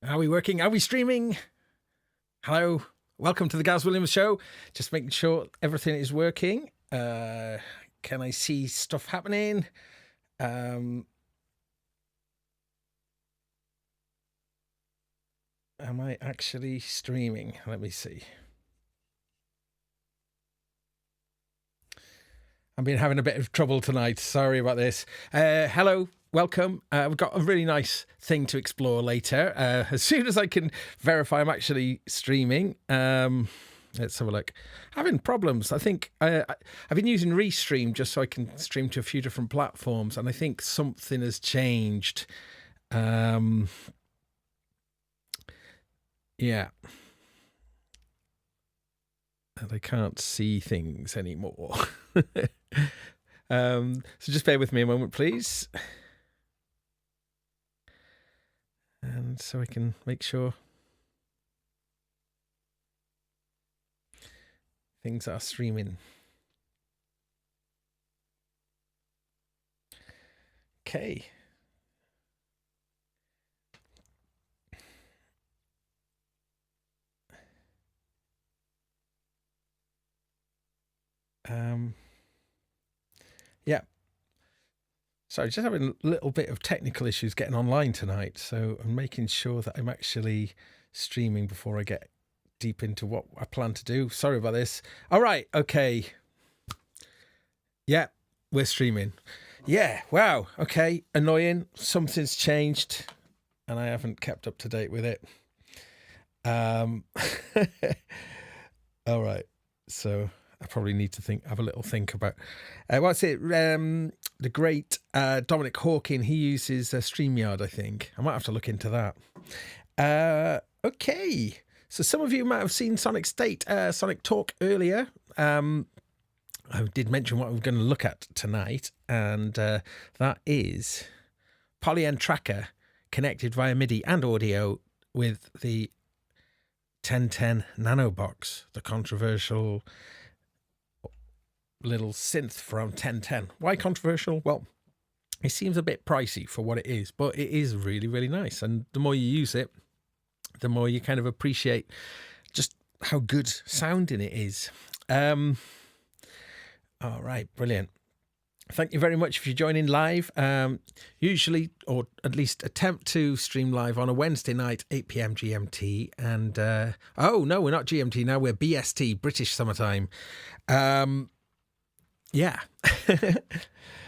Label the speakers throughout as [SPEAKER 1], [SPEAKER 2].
[SPEAKER 1] Are we working? Are we streaming? Hello, welcome to the Gaz Williams Show. Just making sure everything is working. Can I see stuff happening? Am I actually streaming? Let me see. I've been having a bit of trouble tonight. Sorry about this. Hello, welcome. We've got a really nice thing to explore later. As soon as I can verify I'm actually streaming. Let's have a look. Having problems. I think I've been using Restream just so I can stream to a few different platforms, and I think something has changed. Yeah. And I can't see things anymore. So just bear with me a moment, please. And so I can make sure things are streaming. Okay. Yeah. Sorry, just having a little bit of technical issues getting online tonight. So I'm making sure that I'm actually streaming before I get deep into what I plan to do. Sorry about this. All right. Okay. Yeah, we're streaming. Yeah. Wow. Okay. Annoying. Something's changed and I haven't kept up to date with it. All right. So I probably need to have a little think about what's it. The great Dominic Hawking, he uses StreamYard, I think. I might have to look into that. Okay. So some of you might have seen Sonic Talk earlier. I did mention what we're going to look at tonight, and that is Polyend tracker connected via Midi and audio with the 1010 Nano box, the controversial little synth from 1010. Why controversial? Well, it seems a bit pricey for what it is, but it is really, really nice. And the more you use it, the more you kind of appreciate just how good sounding it is. All right, brilliant. Thank you very much if you're joining live. Usually, or at least attempt to stream live on a Wednesday night, 8 p.m. GMT. And, oh, no, we're not GMT now. We're BST, British Summertime. Yeah.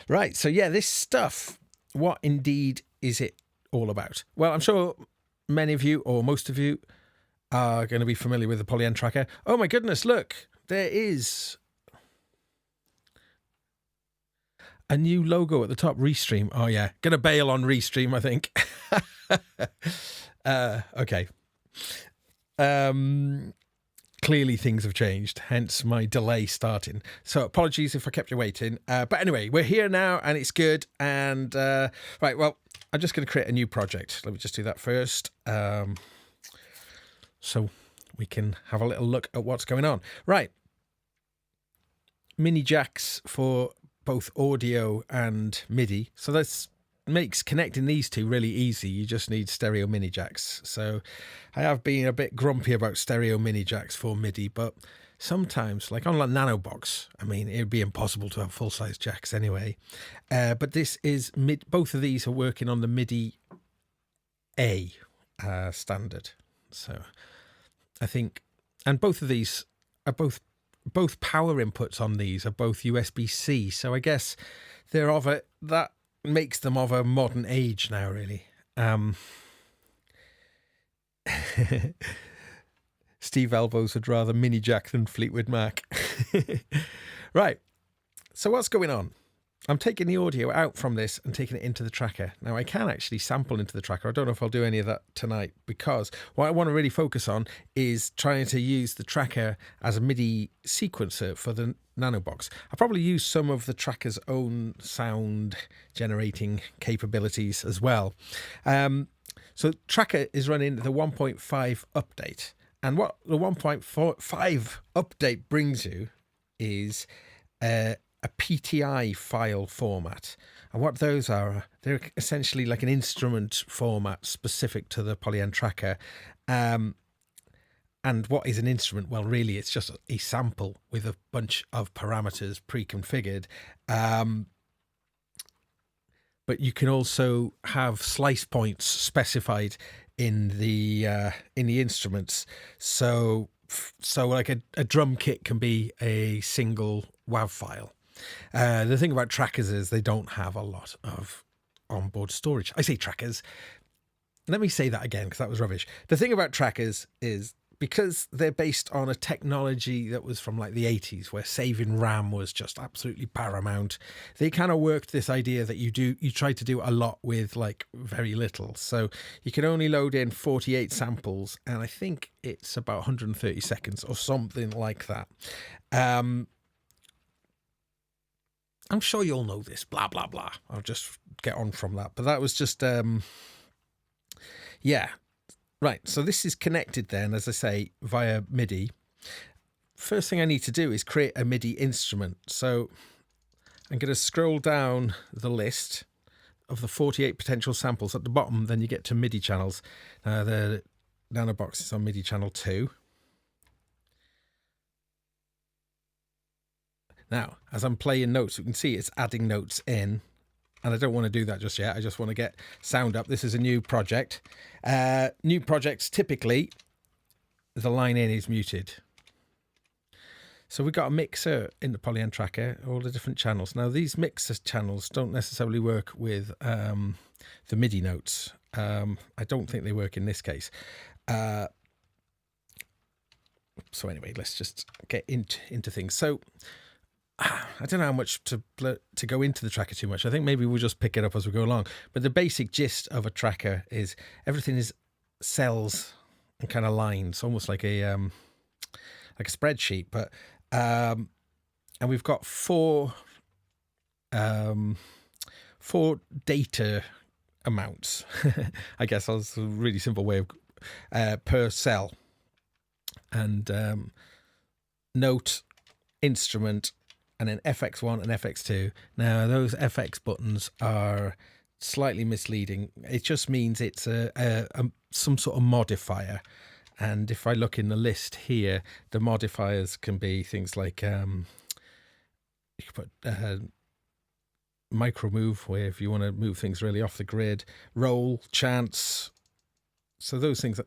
[SPEAKER 1] Right. So, yeah, this stuff, what indeed is it all about? Well, I'm sure many of you or most of you are going to be familiar with the Polyend tracker. Oh, my goodness. Look, there is a new logo at the top, Restream. Oh, yeah. Going to bail on Restream, I think. Okay. Clearly things have changed, hence my delay starting. So apologies if I kept you waiting. But anyway, we're here now and it's good. And right, well, I'm just going to create a new project. Let me just do that first. So we can have a little look at what's going on. Right. Mini jacks for both audio and MIDI. So this makes connecting these two really easy. You just need stereo mini jacks. So I have been a bit grumpy about stereo mini jacks for MIDI, but sometimes, like on a Nano box, I mean, it would be impossible to have full-size jacks anyway. But this is both of these are working on the MIDI A standard. So I think, and both of these are both power inputs on these are both USB-C. So I guess they're that makes them of a modern age now, really. Steve Elbows would rather Mini Jack than Fleetwood Mac. Right. So what's going on? I'm taking the audio out from this and taking it into the tracker. Now, I can actually sample into the tracker. I don't know if I'll do any of that tonight because what I want to really focus on is trying to use the tracker as a MIDI sequencer for the Nano box. I'll probably use some of the tracker's own sound generating capabilities as well. So tracker is running the 1.5 update. And what the 1.5 update brings you is a PTI file format. And what those are, they're essentially like an instrument format specific to the Polyend tracker. And what is an instrument? Well, really, it's just a sample with a bunch of parameters pre-configured. But you can also have slice points specified in the instruments. So like a drum kit can be a single WAV file. The thing about trackers is they don't have a lot of onboard storage. I say trackers. Let me say that again, because that was rubbish. The thing about trackers is because they're based on a technology that was from like the 80s, where saving RAM was just absolutely paramount. They kind of worked this idea that you try to do a lot with like very little. So you can only load in 48 samples, and I think it's about 130 seconds or something like that. I'm sure you'll know this, blah, blah, blah. I'll just get on from that. But that was just, yeah. Right, so this is connected then, as I say, via MIDI. First thing I need to do is create a MIDI instrument. So I'm going to scroll down the list of the 48 potential samples at the bottom. Then you get to MIDI channels. The nano box is on MIDI channel 2. Now, as I'm playing notes, you can see it's adding notes in. And I don't want to do that just yet. I just want to get sound up. This is a new project. New projects, typically, the line in is muted. So we've got a mixer in the Polyend tracker, all the different channels. Now, these mixer channels don't necessarily work with the MIDI notes. I don't think they work in this case. So anyway, let's just get into things. So I don't know how much to go into the tracker too much. I think maybe we'll just pick it up as we go along. But the basic gist of a tracker is everything is cells and kind of lines, almost like a spreadsheet. But and we've got four data amounts. I guess that's a really simple way of per cell. And note, instrument, and then FX1 and FX2. Now, those FX buttons are slightly misleading. It just means it's some sort of modifier. And if I look in the list here, the modifiers can be things like you can put micro move, where if you want to move things really off the grid, roll, chance. So those things,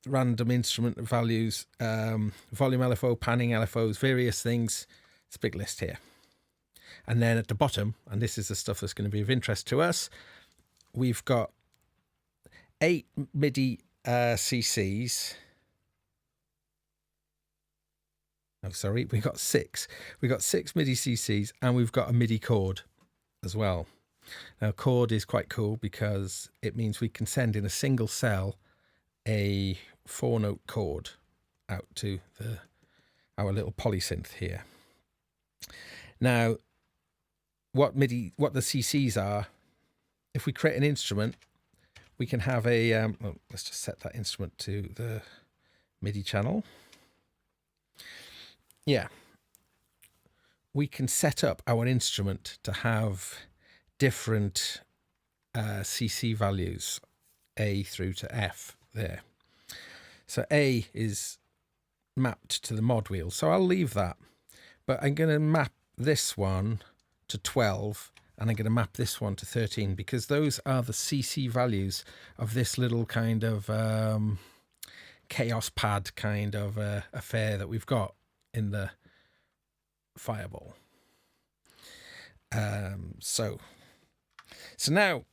[SPEAKER 1] random instrument values, volume LFO, panning LFOs, various things. It's a big list here. And then at the bottom, and this is the stuff that's going to be of interest to us, we've got 8 MIDI CCs. Oh, sorry, we've got 6. We've got 6 MIDI CCs, and we've got a MIDI chord as well. Now, chord is quite cool because it means we can send in a single cell a 4-note chord out to our little polysynth here. Now, what the CCs are, if we create an instrument, we can have a, let's just set that instrument to the MIDI channel. Yeah. We can set up our instrument to have different CC values, A through to F there. So A is mapped to the mod wheel. So I'll leave that. But I'm going to map this one to 12, and I'm going to map this one to 13, because those are the CC values of this little kind of chaos pad kind of affair that we've got in the Fireball. So now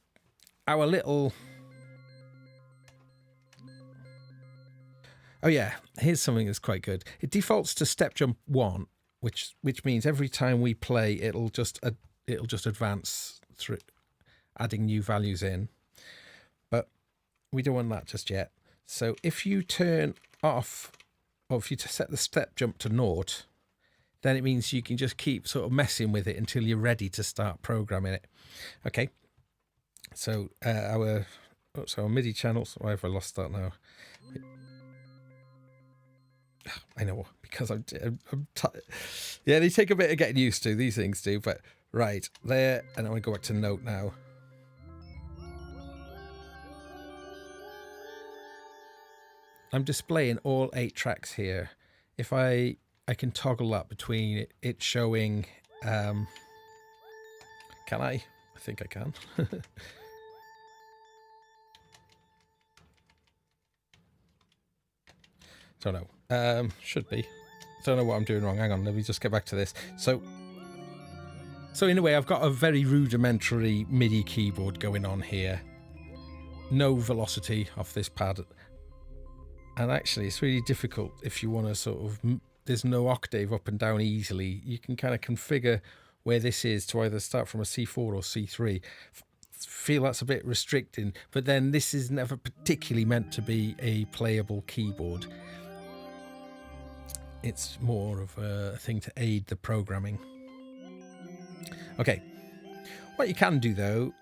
[SPEAKER 1] our little... Oh yeah, here's something that's quite good. It defaults to step jump 1, which means every time we play, it'll just advance through, adding new values in. But we don't want that just yet. So if you turn off, or if you set the step jump to 0, then it means you can just keep sort of messing with it until you're ready to start programming it. Okay. So our MIDI channels. Why have I lost that now? I know, because I'm yeah, they take a bit of getting used to, these things do, but right, there, and I'm going to go back to note now. I'm displaying all 8 tracks here. If I can toggle that between it showing, can I? I think I can. Don't know. Should be. Don't know what I'm doing wrong. Hang on, let me just get back to this. So in a way, I've got a very rudimentary MIDI keyboard going on here. No velocity off this pad. And actually, it's really difficult if you want to sort of... There's no octave up and down easily. You can kind of configure where this is to either start from a C4 or C3. Feel that's a bit restricting, but then this is never particularly meant to be a playable keyboard. It's more of a thing to aid the programming. Okay, what you can do though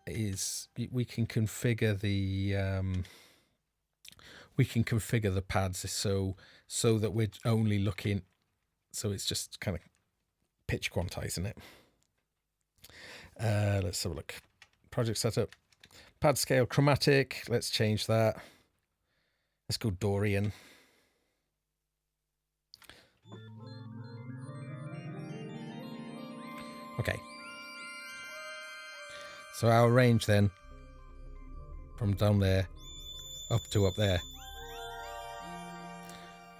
[SPEAKER 1] is we can configure the pads so that we're only looking, so it's just kind of pitch quantizing it. Let's have a look. Project setup, pad scale, chromatic. Let's change that. Let's go Dorian. Okay. So our range then from down there up to up there.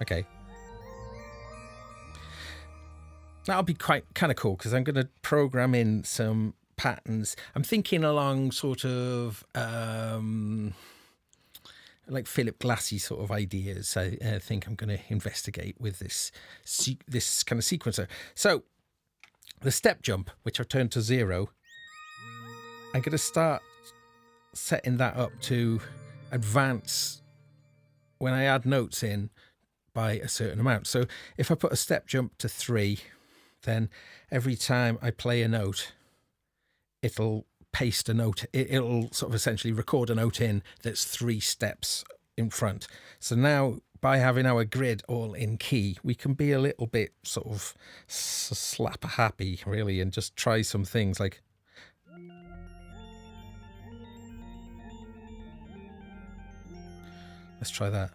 [SPEAKER 1] Okay. That'll be kind of cool because I'm going to program in some patterns. I'm thinking along sort of like Philip Glassy sort of ideas. I think I'm going to investigate with this kind of sequencer. So the step jump, which I've turned to 0, I'm going to start setting that up to advance when I add notes in by a certain amount. So if I put a step jump to 3, then every time I play a note, it'll paste a note. It'll sort of essentially record a note in that's 3 steps in front. So now by having our grid all in key, we can be a little bit sort of slap happy really and just try some things like let's try that.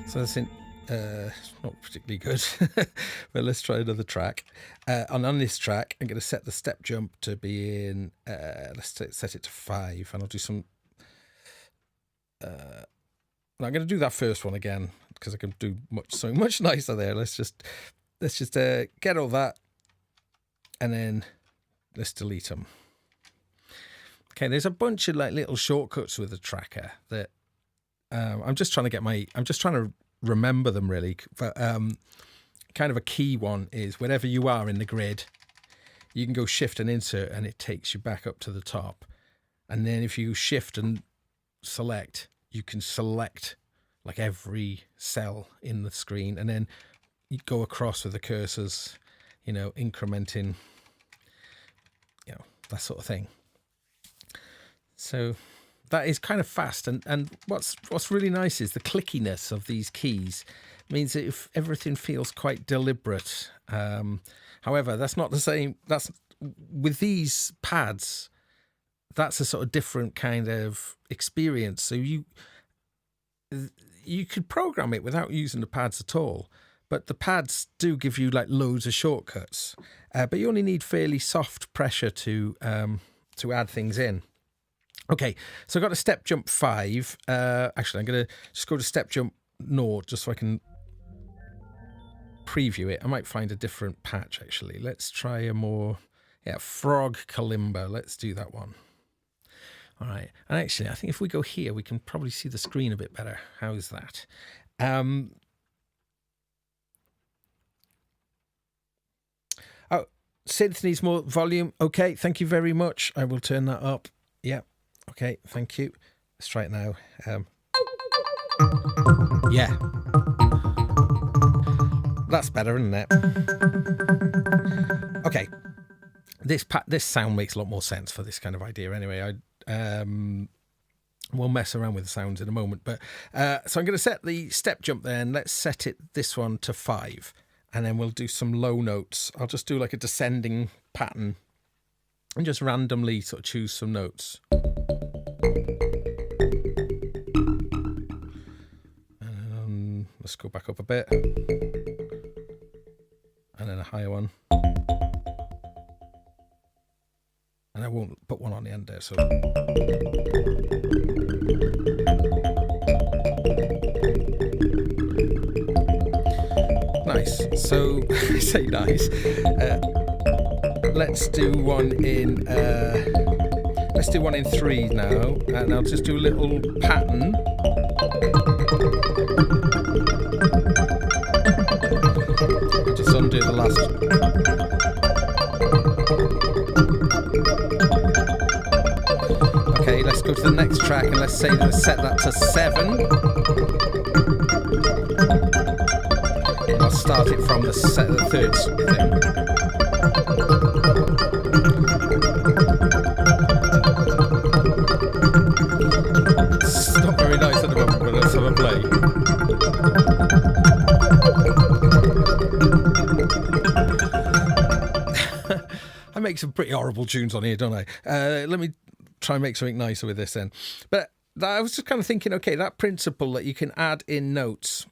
[SPEAKER 1] So that's not particularly good, but let's try another track. On this track, I'm going to set the step jump to be in, let's set it to 5, and I'll do some... I'm going to do that first one again, because I can do something much nicer there. Let's just get all that, and then let's delete them. Okay, there's a bunch of like little shortcuts with the tracker that I'm just trying to remember them really, but kind of a key one is wherever you are in the grid, you can go shift and insert and it takes you back up to the top. And then if you shift and select, you can select like every cell in the screen, and then you go across with the cursors, you know, incrementing, you know, that sort of thing. So that is kind of fast, and what's really nice is the clickiness of these keys means that if everything feels quite deliberate. However, that's not the same. That's with these pads. That's a sort of different kind of experience. So you could program it without using the pads at all, but the pads do give you like loads of shortcuts. But you only need fairly soft pressure to add things in. Okay, so I've got a step jump 5. Actually, I'm going to just go to step jump 0 just so I can preview it. I might find a different patch, actually. Let's try a more, frog kalimba. Let's do that one. All right, and actually, I think if we go here, we can probably see the screen a bit better. How's that? Oh, synth needs more volume. Okay, thank you very much. I will turn that up. Yeah. Okay, thank you. Let's try it now. Yeah. That's better, isn't it? Okay. This sound makes a lot more sense for this kind of idea anyway. We'll mess around with the sounds in a moment. But so I'm going to set the step jump there, and let's set it this one to 5. And then we'll do some low notes. I'll just do like a descending pattern and just randomly sort of choose some notes. Let's go back up a bit. And then a higher one. And I won't put one on the end there, so. Nice. So, I say nice. Let's do one in 3 now, and I'll just do a little pattern. I'll just undo the last. Okay, let's go to the next track, and let's say let's set that to 7. And I'll start it from the third thing. It's not very nice at the moment, but let's have a play. I make some pretty horrible tunes on here, don't I? Let me try and make something nicer with this then. But I was just kind of thinking, okay, that principle that you can add in notes,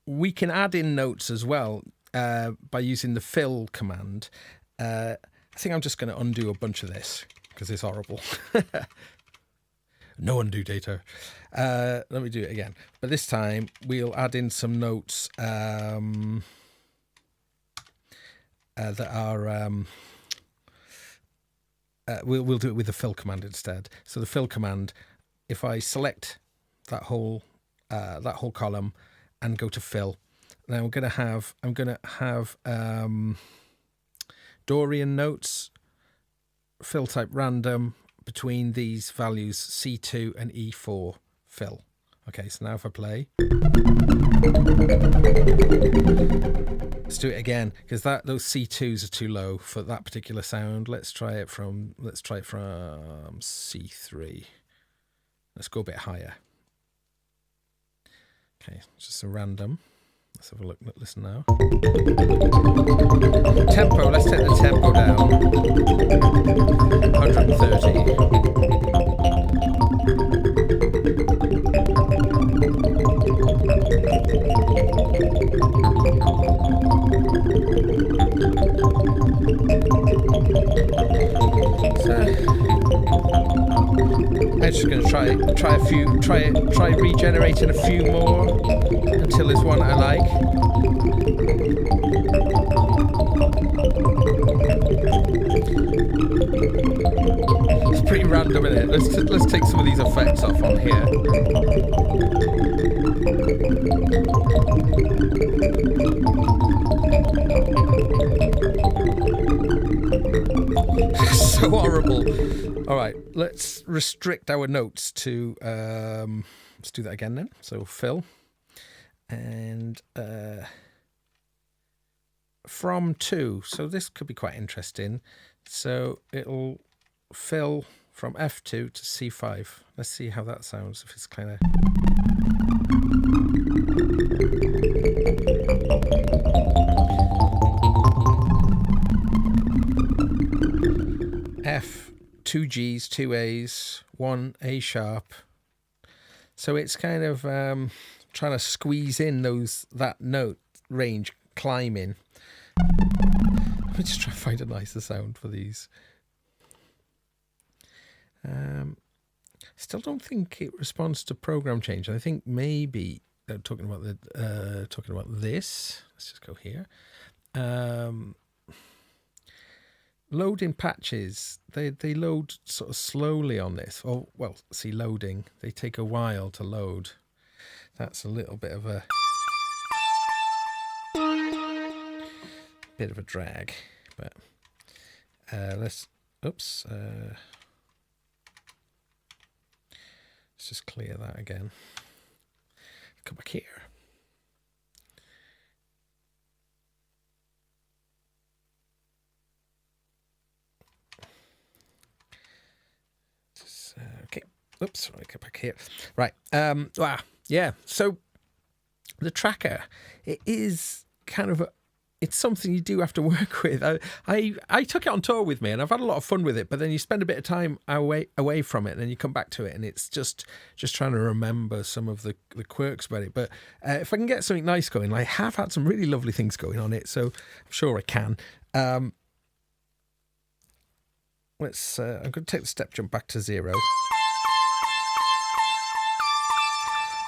[SPEAKER 1] we can add in notes as well by using the fill command. I think I'm just going to undo a bunch of this because it's horrible. No undo data. Let me do it again. But this time we'll add in some notes that are... we'll do it with the fill command instead. So the fill command, if I select that whole column and go to fill, now I'm going to have Dorian notes, fill type random between these values C2 and E4 fill. Okay, so now if I play, let's do it again because those C2s are too low for that particular sound. Let's try it from C3. Let's go a bit higher. Okay, just a random. Let's have a look. Listen now. Tempo. Let's take the tempo down. 130. I'm just going to try regenerating a few more until there's one I like. It's pretty random, isn't it? Let's take some of these effects off on here. So horrible. All right, let's restrict our notes to, let's do that again then. So fill and from 2. So this could be quite interesting. So it'll fill from F2 to C5. Let's see how that sounds, if it's kind of... F, 2 Gs, 2 As, 1 A sharp. So it's kind of trying to squeeze in that note range climbing. Let me just try and find a nicer sound for these. Still don't think it responds to program change. I think maybe talking about this. Let's just go here. Loading patches, they load sort of slowly on this. Oh, well, see, loading. They take a while to load. That's a little bit of a drag. But let's just clear that again. Come back here. Oops, right, get back here. Right. Yeah. So the tracker, it is kind of it's something you do have to work with. I took it on tour with me, and I've had a lot of fun with it. But then you spend a bit of time away from it, and then you come back to it, and it's just trying to remember some of the quirks about it. But if I can get something nice going, I have had some really lovely things going on it, so I'm sure I can. I'm going to take the step jump back to 0.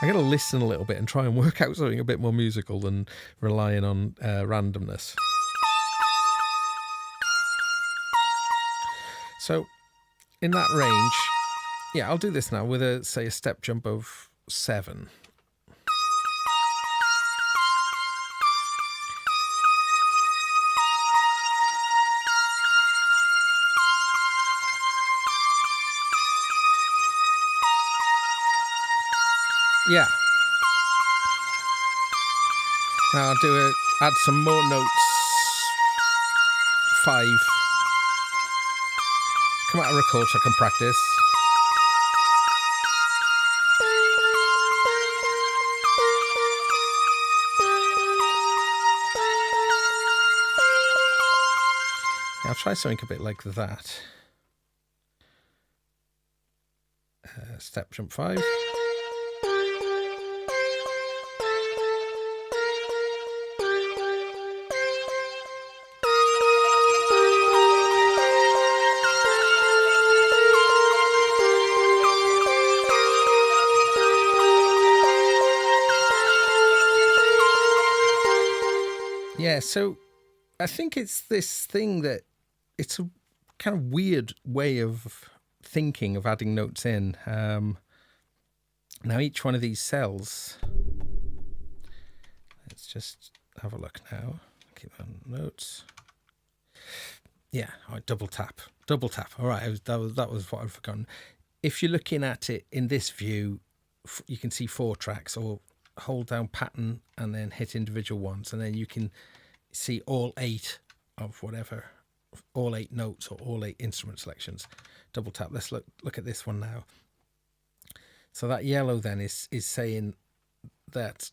[SPEAKER 1] I'm going to listen a little bit and try and work out something a bit more musical than relying on randomness. So in that range, yeah, I'll do this now with say a step jump of 7. Yeah. Now I'll add some more notes. 5. Come out of record so I can practice. I'll try something a bit like that. Step jump 5. Yeah, so I think it's this thing that it's a kind of weird way of thinking of adding notes in. Now each one of these cells, let's just have a look now. Keep on notes. Yeah, all right, double tap. All right, that was what I'd forgotten. If you're looking at it in this view, you can see 4 tracks, or hold down pattern and then hit individual ones, and then you can see all 8 of whatever, all 8 notes or all 8 instrument selections. Double tap. Let's look at this one now. So that yellow then is saying that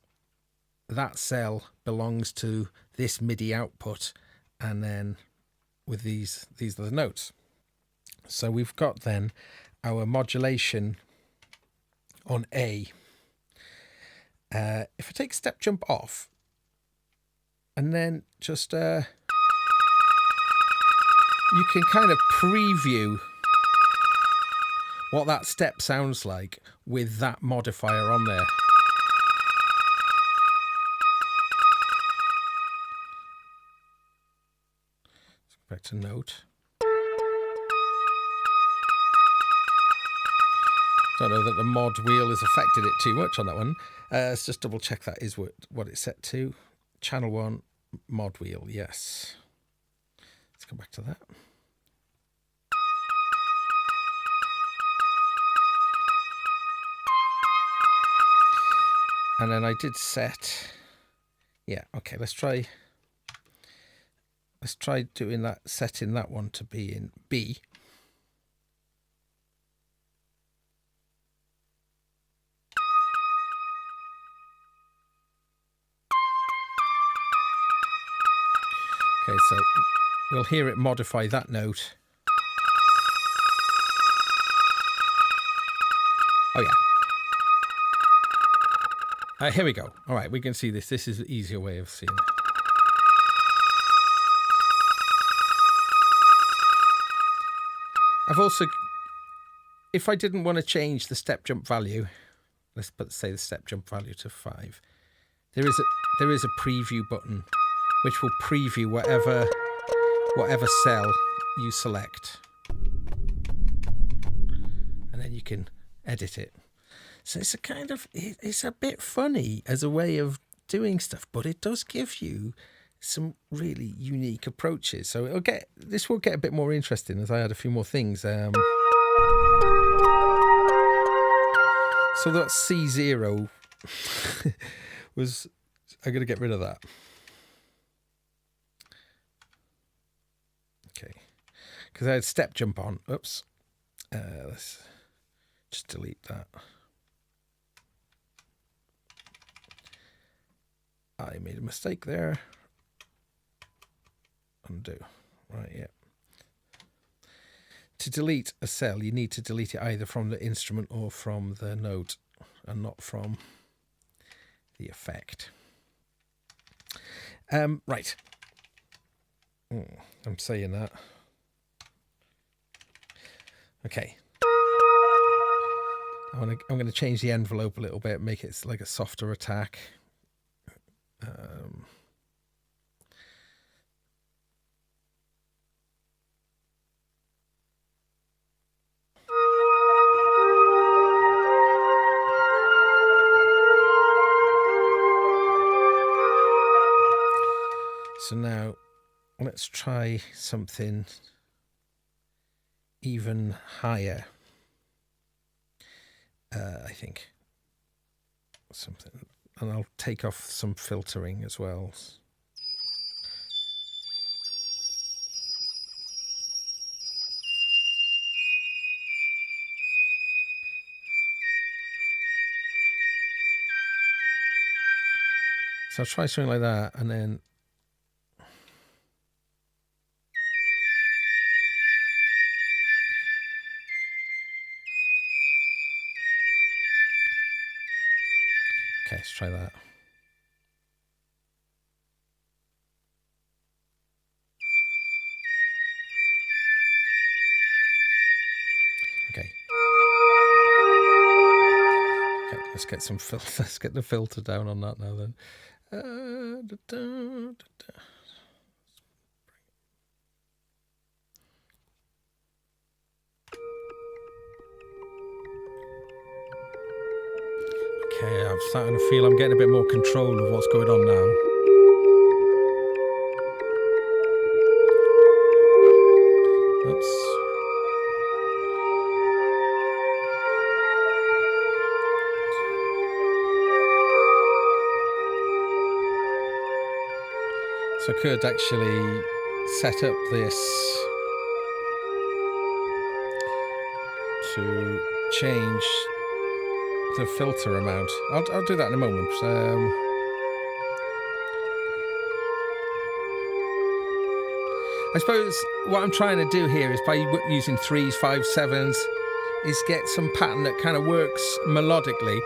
[SPEAKER 1] cell belongs to this MIDI output, and then with these are the notes. So we've got then our modulation on A. If I take step jump off and then just you can kind of preview what that step sounds like with that modifier on there. Let's go back to note. Don't know that the mod wheel has affected it too much on that one. Let's just double check that is what it's set to. Channel 1 mod wheel, yes. Let's go back to that. And then I did set, yeah, okay, let's try doing that, setting that one to be in B. Okay, so we'll hear it modify that note. Oh yeah. Here we go. All right, we can see this. This is the easier way of seeing it. I've also, if I didn't want to change the step jump value, let's say the step jump value to 5. There is a preview button which will preview whatever cell you select, and then you can edit it. So it's it's a bit funny as a way of doing stuff, but it does give you some really unique approaches. So this will get a bit more interesting as I add a few more things. So that's C0 was, I'm going to get rid of that. Okay, because I had step jump on. Oops. Let's Just delete that. I made a mistake there. Undo. Right, yeah. To delete a cell, you need to delete it either from the instrument or from the note, and not from the effect. Right. I'm saying that. Okay. I'm going to change the envelope a little bit, make it like a softer attack. So now let's try something even higher. I think something, and I'll take off some filtering as well. So I'll try something like that, and then okay, let's try that. Okay. Okay, let's get some let's get the filter down on that now then. Okay, I'm starting to feel I'm getting a bit more control of what's going on now. Oops. So I could actually set up this to change the filter amount. I'll do that in a moment. I suppose what I'm trying to do here is, by using 3s, 5s, 7s, is get some pattern that kind of works melodically.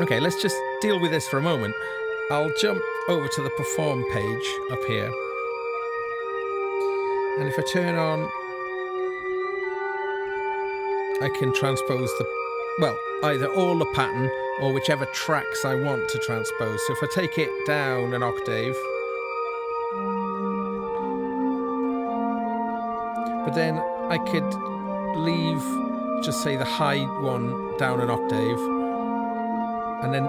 [SPEAKER 1] Okay, let's just deal with this for a moment. I'll jump over to the perform page up here, and if I turn on, I can transpose either all the pattern or whichever tracks I want to transpose. So if I take it down an octave, but then I could leave, just say, the high one down an octave, and then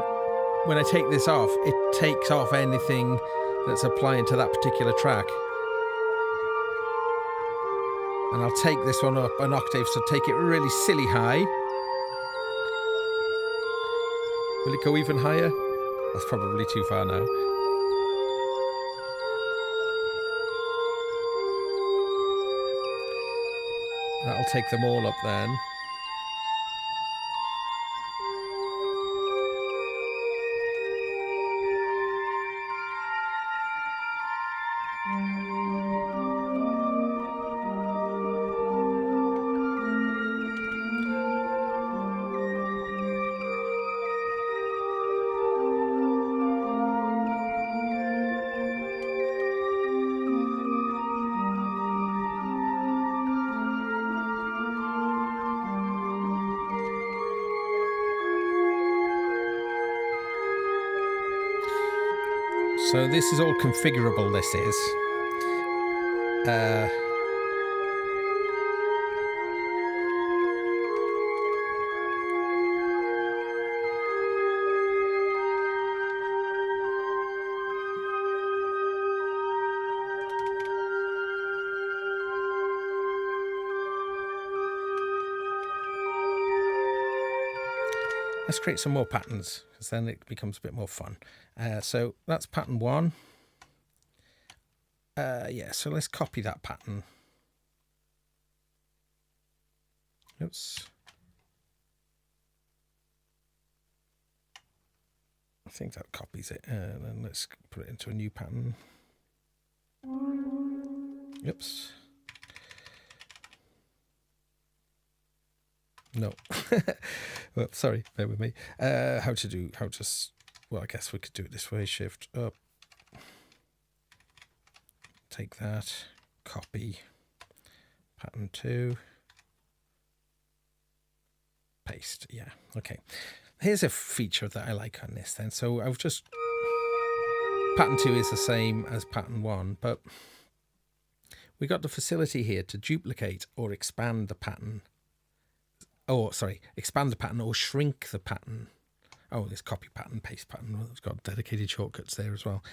[SPEAKER 1] when I take this off, it takes off anything that's applying to that particular track. And I'll take this one up an octave, so take it really silly high. Will it go even higher? That's probably too far now. That'll take them all up then. So this is all configurable, this is. Let's create some more patterns, because then it becomes a bit more fun. So that's pattern 1. Yeah, so let's copy that pattern. Oops. I think that copies it. And then let's put it into a new pattern. Oops. No. Well, sorry, bear with me. Well, I guess we could do it this way. Shift up. Take that. Copy. Pattern 2. Paste. Yeah. Okay. Here's a feature that I like on this then. So I've just... Pattern 2 is the same as pattern 1, but we got the facility here to duplicate or expand the pattern. Oh, sorry, expand the pattern or shrink the pattern. Oh, there's copy pattern, paste pattern. Well, it's got dedicated shortcuts there as well.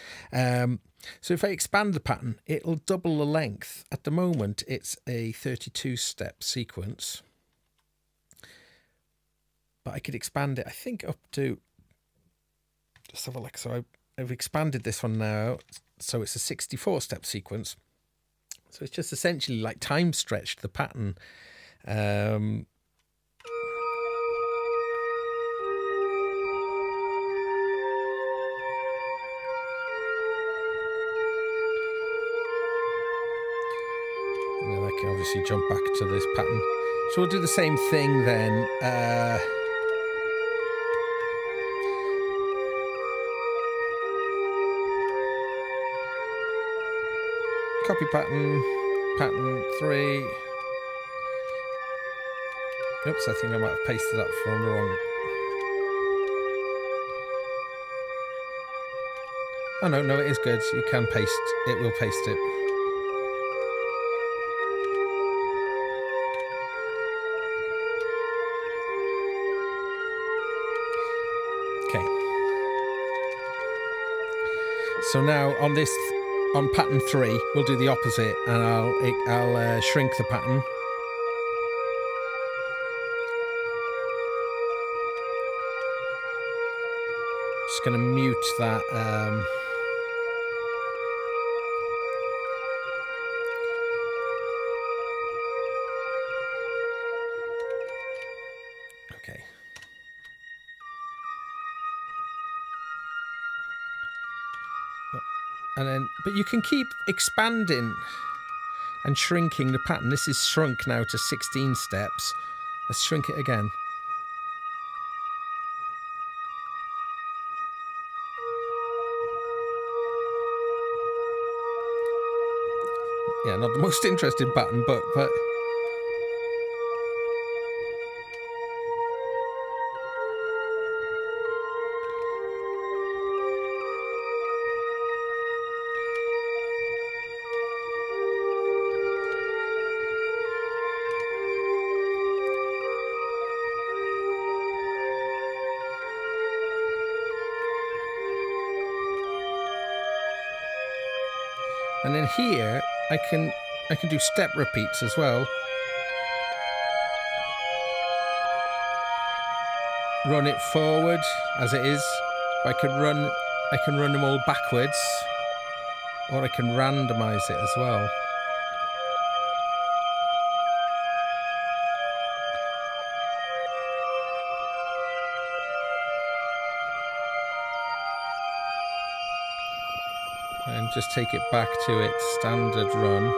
[SPEAKER 1] So if I expand the pattern, it'll double the length. At the moment, it's a 32-step sequence. But I could expand it, I think, up to... Just have a look. So I've expanded this one now. So it's a 64-step sequence. So it's just essentially like time stretched the pattern. And then I can obviously jump back to this pattern. So we'll do the same thing then. Copy pattern, pattern 3. Oops, I think I might have pasted that from the wrong. Oh no, it is good. You can paste. It will paste it. Okay. So now on pattern 3, we'll do the opposite, and I'll shrink the pattern. Just going to mute that. Okay. And then, but you can keep expanding and shrinking the pattern. This is shrunk now to 16 steps. Let's shrink it again. Yeah, not the most interesting pattern, but and then here I can do step repeats as well. Run it forward as it is. I can run them all backwards, or I can randomize it as well. And just take it back to its standard run.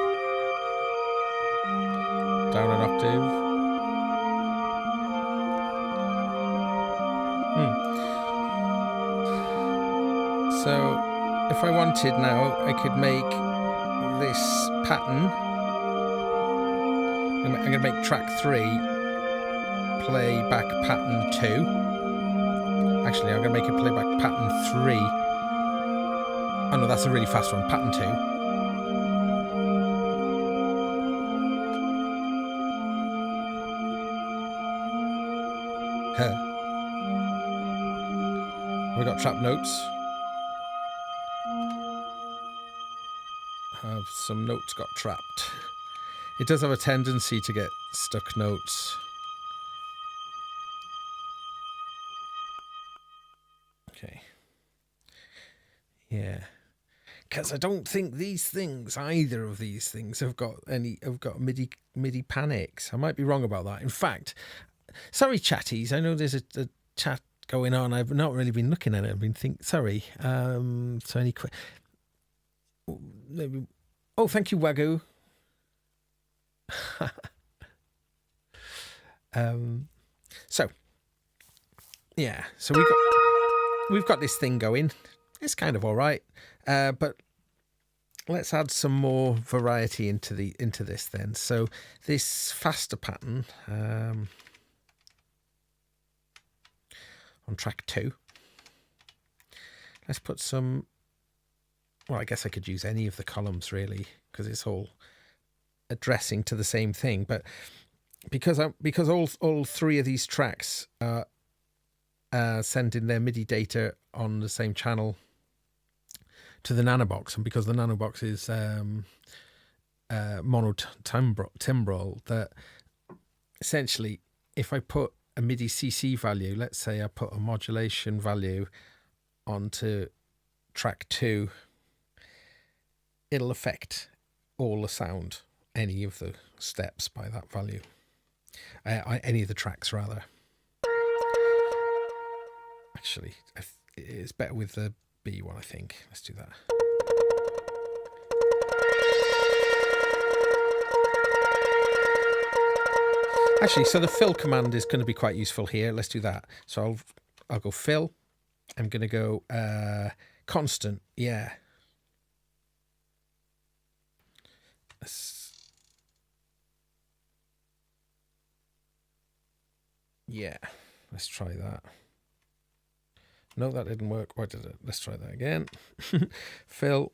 [SPEAKER 1] Down an octave. So if I wanted now, I could make this pattern. I'm going to make track 3 play back pattern 2. Actually, I'm going to make it play back pattern 3. Oh no, that's a really fast one. Pattern 2. We got trap notes. Have some notes got trapped. It does have a tendency to get stuck notes. Okay. Yeah. Because I don't think either of these things have got MIDI panics. I might be wrong about that. In fact, sorry chatties, I know there's a chat going on. I've not really been looking at it. I've been sorry. So any maybe. Oh, thank you, Wagyu. So yeah, so we've got this thing going. It's kind of all right, but let's add some more variety into this then. So this faster pattern on track 2. Let's put some. Well, I guess I could use any of the columns really, because it's all addressing to the same thing. But because all 3 of these tracks are sending their MIDI data on the same channel to the nanobox, and because the nanobox is monotimbral, that essentially if I put a MIDI CC value, let's say I put a modulation value onto track 2, it'll affect all the sound, any of the steps by that value, any of the tracks rather. Actually, it's better with the B one, I think. Let's do that. Actually, so the fill command is going to be quite useful here. Let's do that. So I'll go fill. I'm going to go constant. Yeah. Yeah. Let's try that. No, that didn't work. Why did it? Let's try that again. Fill.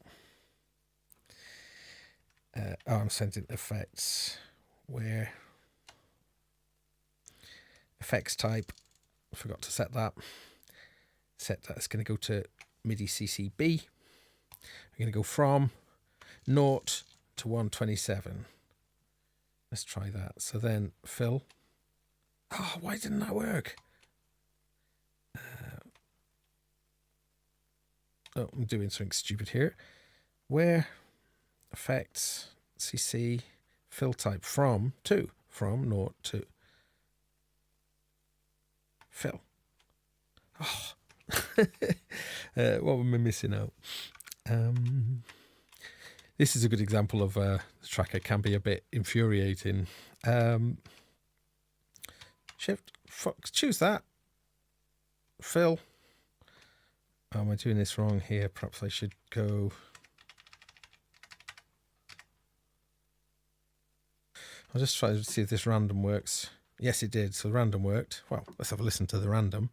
[SPEAKER 1] I'm sending effects. Where? Effects type. I forgot to set that. Set that. It's going to go to MIDI CCB. We're going to go from 0 to 127. Let's try that. So then fill. Oh, why didn't that work? Oh, I'm doing something stupid here. Where? Effects. CC. Fill type. From 2. From 0 to fill. Oh. What am I missing out? This is a good example of a tracker can be a bit infuriating. Shift. Choose that. Fill. Oh, am I doing this wrong here? Perhaps I should go. I'll just try to see if this random works. Yes, it did. So random worked. Well, let's have a listen to the random.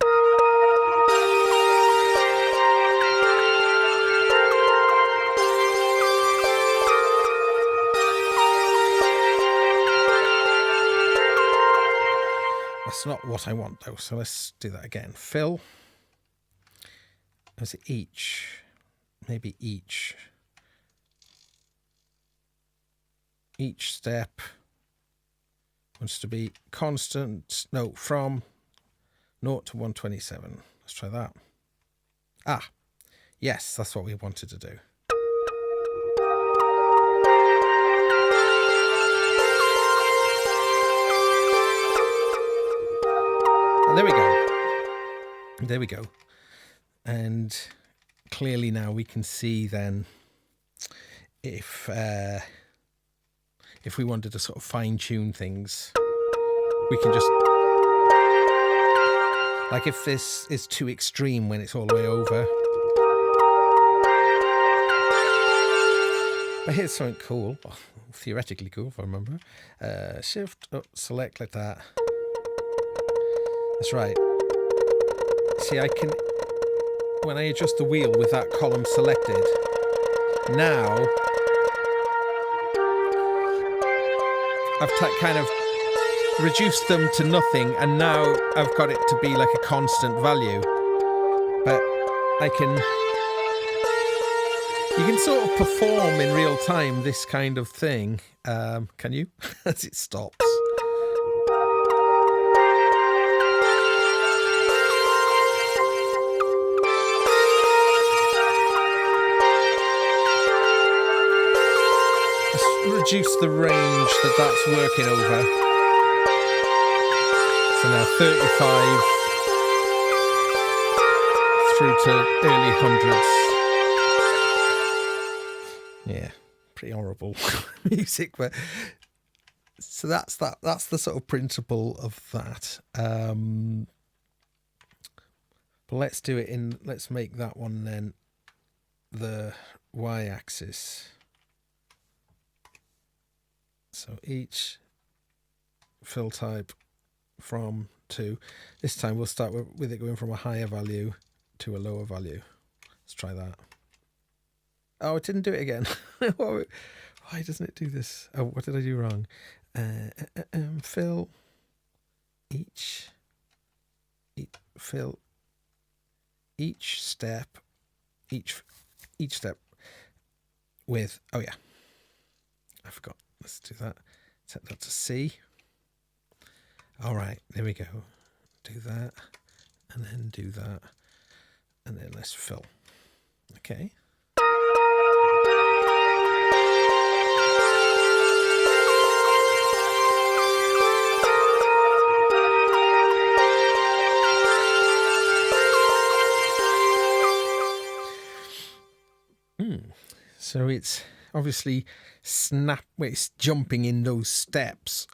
[SPEAKER 1] That's not what I want though. So let's do that again. Fill. Was it each? Maybe each. Each step wants to be constant. No, from 0 to 127. Let's try that. Ah, yes, that's what we wanted to do. And there we go. There we go. And clearly now we can see then if we wanted to sort of fine-tune things, we can just, like if this is too extreme when it's all the way over. But here's something cool, well, theoretically cool if I remember. Shift, select like that. That's right. See, I can, when I adjust the wheel with that column selected, now I've kind of reduced them to nothing, and now I've got it to be like a constant value. But you can sort of perform in real time this kind of thing. Can you? As it stops. Reduce the range that's working over. So now 35, through to early hundreds. Yeah, pretty horrible music, but so that's that. That's the sort of principle of that. But let's do it in. Let's make that one then the y-axis. So each fill type from to. This time we'll start with it going from a higher value to a lower value. Let's try that. Oh, it didn't do it again. Why doesn't it do this? Oh, what did I do wrong? Fill fill each step with, oh yeah, I forgot. Let's do that. Set that to C. All right, there we go. Do that, and then do that, and then let's fill. Okay. So it's obviously it's jumping in those steps.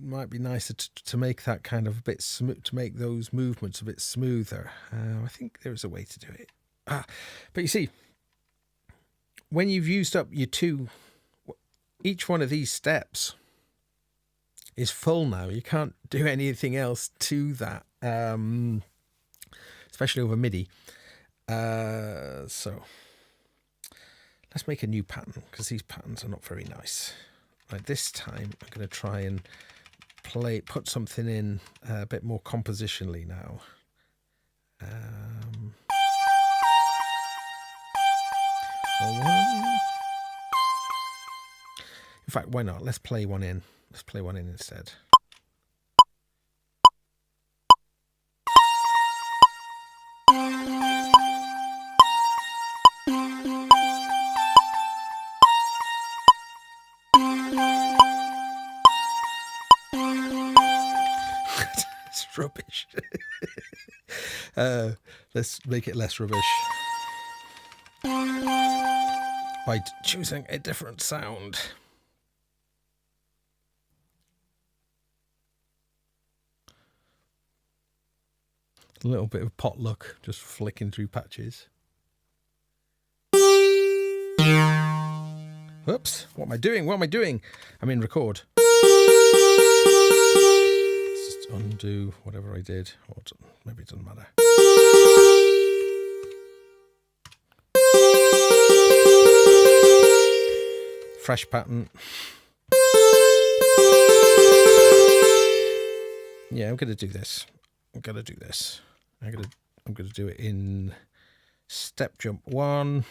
[SPEAKER 1] Might be nicer to make that kind of a bit smooth, to make those movements a bit smoother. I think there is a way to do it. But you see, when you've used up your each one of these steps is full now. You can't do anything else to that, especially over MIDI. So let's make a new pattern, because these patterns are not very nice. Right, this time I'm going to try and put something in a bit more compositionally now. In fact, why not? Let's play one in. Let's play one in instead. Rubbish. Let's make it less rubbish by choosing a different sound. A little bit of potluck, just flicking through patches. Whoops, what am I doing? What am I doing? I'm in record. Undo whatever I did, or maybe it doesn't matter. Fresh pattern. Yeah, I'm going to do this. I'm going to do it in step jump 1.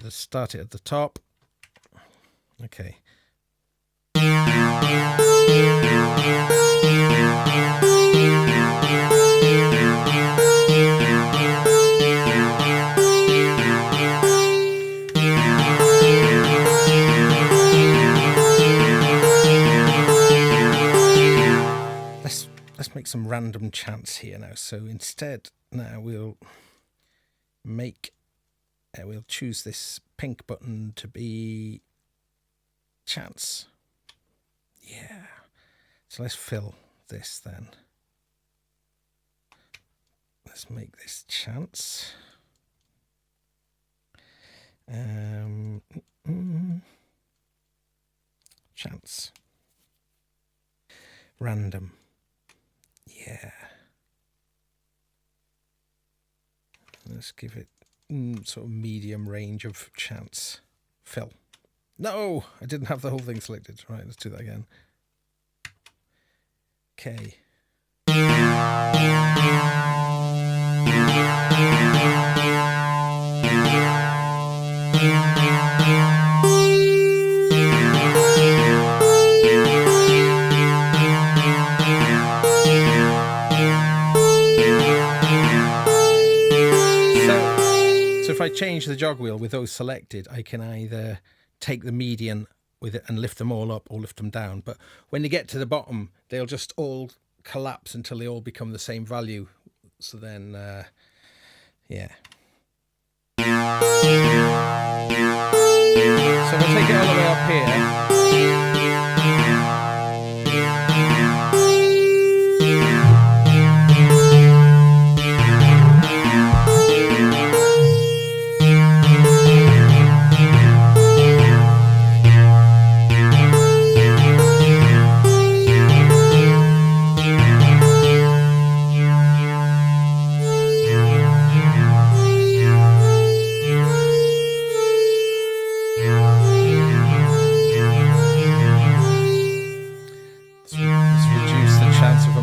[SPEAKER 1] Start it at the top. Okay. Let's make some random chants here now. So instead, now we'll choose this pink button to be chants. Yeah. So let's fill this then. Let's make this chants. Chants. Random. Yeah. Let's give it sort of medium range of chants. Fill. No, I didn't have the whole thing selected. Right, let's do that again. Okay. So if I change the jog wheel with those selected, I can either take the median with it and lift them all up or lift them down. But when you get to the bottom, they'll just all collapse until they all become the same value. So then, yeah. So we'll take it all the way up here.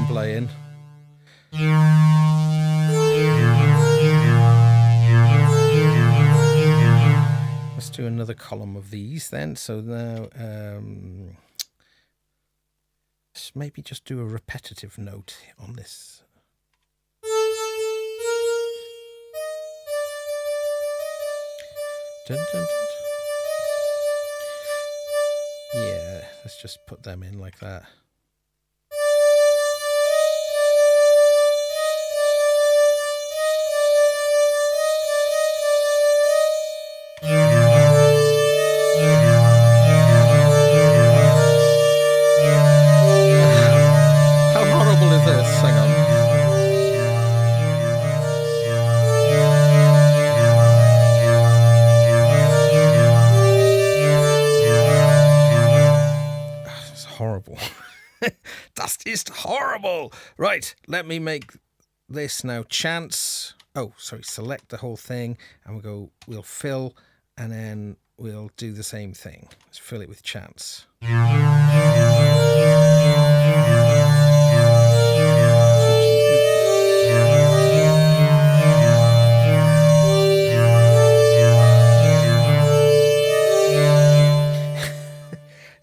[SPEAKER 1] Playing. Let's do another column of these then. So now let's maybe just do a repetitive note on this. Dun, dun, dun. Yeah, let's just put them in like that. That is horrible. Right, let me make this now chance. Oh, sorry, select the whole thing and we'll fill, and then we'll do the same thing. Let's fill it with chance.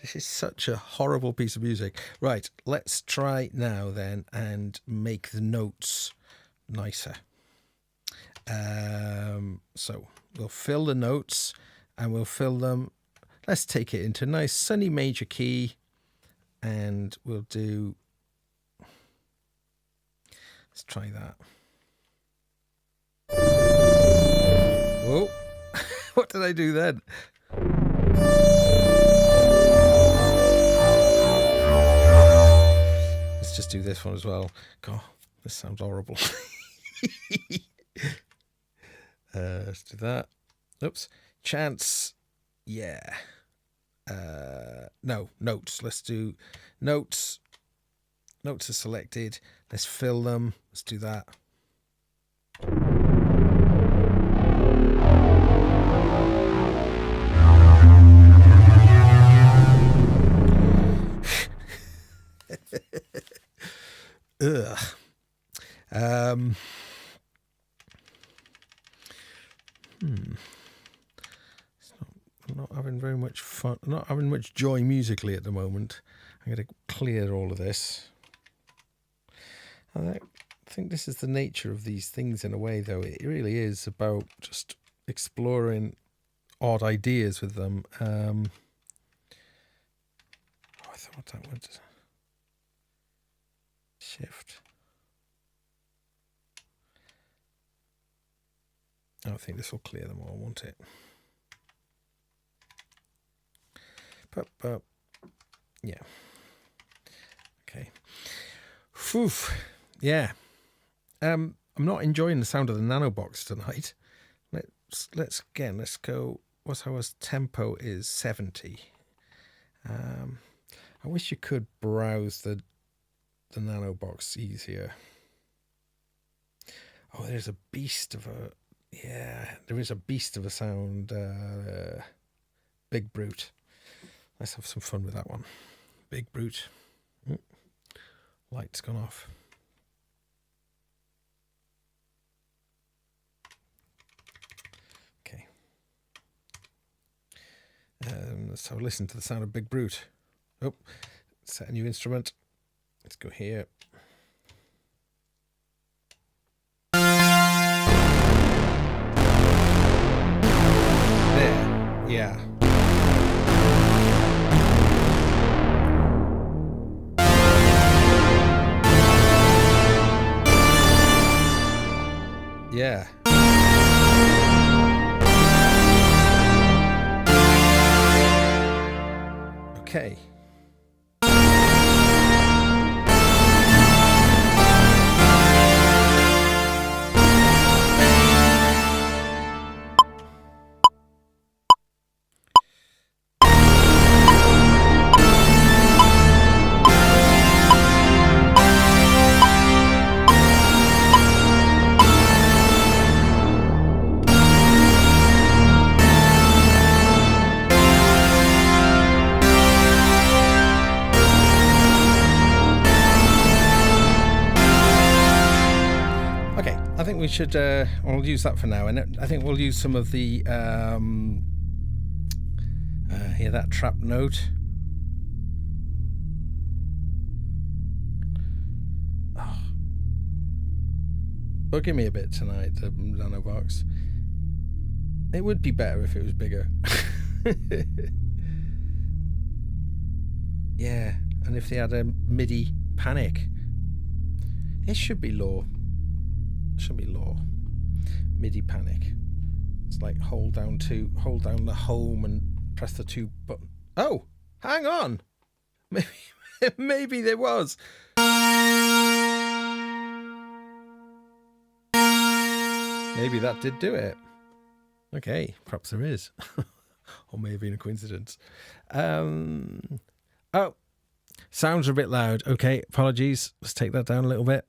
[SPEAKER 1] This is such a horrible piece of music. Right, let's try now then and make the notes nicer. So we'll fill the notes and we'll fill them. Let's take it into nice sunny major key, and we'll do. Let's try that. Whoa, what did I do then? Let's just do this one as well. God, this sounds horrible. Let's do that. Oops. Chance. Yeah. No, notes. Let's do notes. Notes are selected. Let's fill them. Let's do that. Ugh. I'm not having very much fun. I'm not having much joy musically at the moment. I'm going to clear all of this. I think this is the nature of these things in a way, though. It really is about just exploring odd ideas with them. I thought that would shift. I think this will clear them all, won't it? But yeah. Okay. Phew. Yeah. I'm not enjoying the sound of the nano box tonight. Let's go. What's our tempo is 70. I wish you could browse the nano box easier. Oh, there's a beast of a. Yeah, there is a beast of a sound. Big Brute. Let's have some fun with that one. Big Brute. Light's gone off. Okay. Let's have a listen to the sound of Big Brute. Oh, set a new instrument. Let's go here. There. Yeah. Okay. I think we should, we'll use that for now, and I think we'll use some of the, hear that trap note? Oh. Well, give me a bit tonight, the nano box. It would be better if it was bigger. Yeah, and if they had a Midi panic. It should be low. Should be low. Midi panic. It's like hold down the home and press the 2 button. Oh, hang on. Maybe there was. Maybe that did do it. Okay, perhaps there is. Or maybe in a coincidence. Oh, sounds are a bit loud. Okay, apologies. Let's take that down a little bit.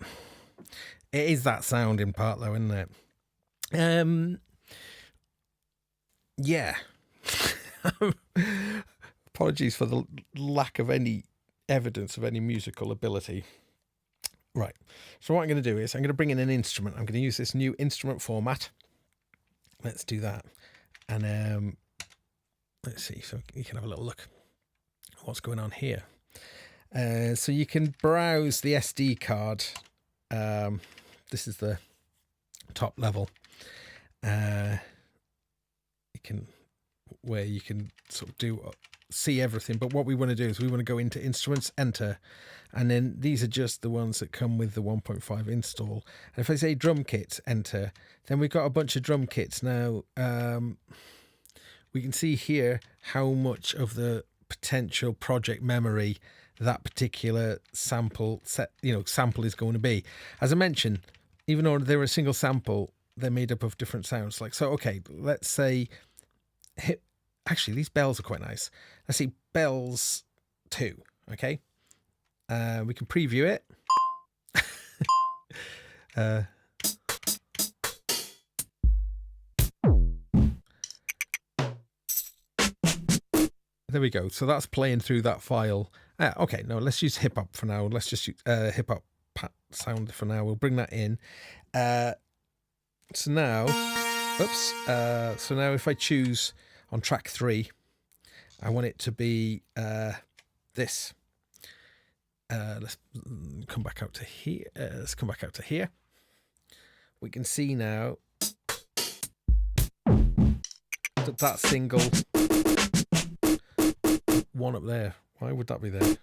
[SPEAKER 1] It is that sound in part though, isn't it? Yeah. Apologies for the lack of any evidence of any musical ability. Right. So what I'm going to do is I'm going to bring in an instrument. I'm going to use this new instrument format. Let's do that. And let's see. So you can have a little look at what's going on here. So you can browse the SD card. This is the top level. You can sort of see everything, but what we want to do is we want to go into instruments, enter, and then these are just the ones that come with the 1.5 install. And if I say drum kits, enter, then we've got a bunch of drum kits now. We can see here how much of the potential project memory that particular sample is going to be. As I mentioned, even though they're a single sample, they're made up of different sounds. Like, so, okay, let's say, actually, these bells are quite nice. Let's see, bells 2, okay? We can preview it. There we go. So that's playing through that file. Okay, no, let's use hip hop for now. Let's just use hip hop sound for now. We'll bring that in. So now, so now if I choose on track 3, I want it to be this. Let's come back out to here. Let's come back out to here. We can see now that single one up there. Why would that be there?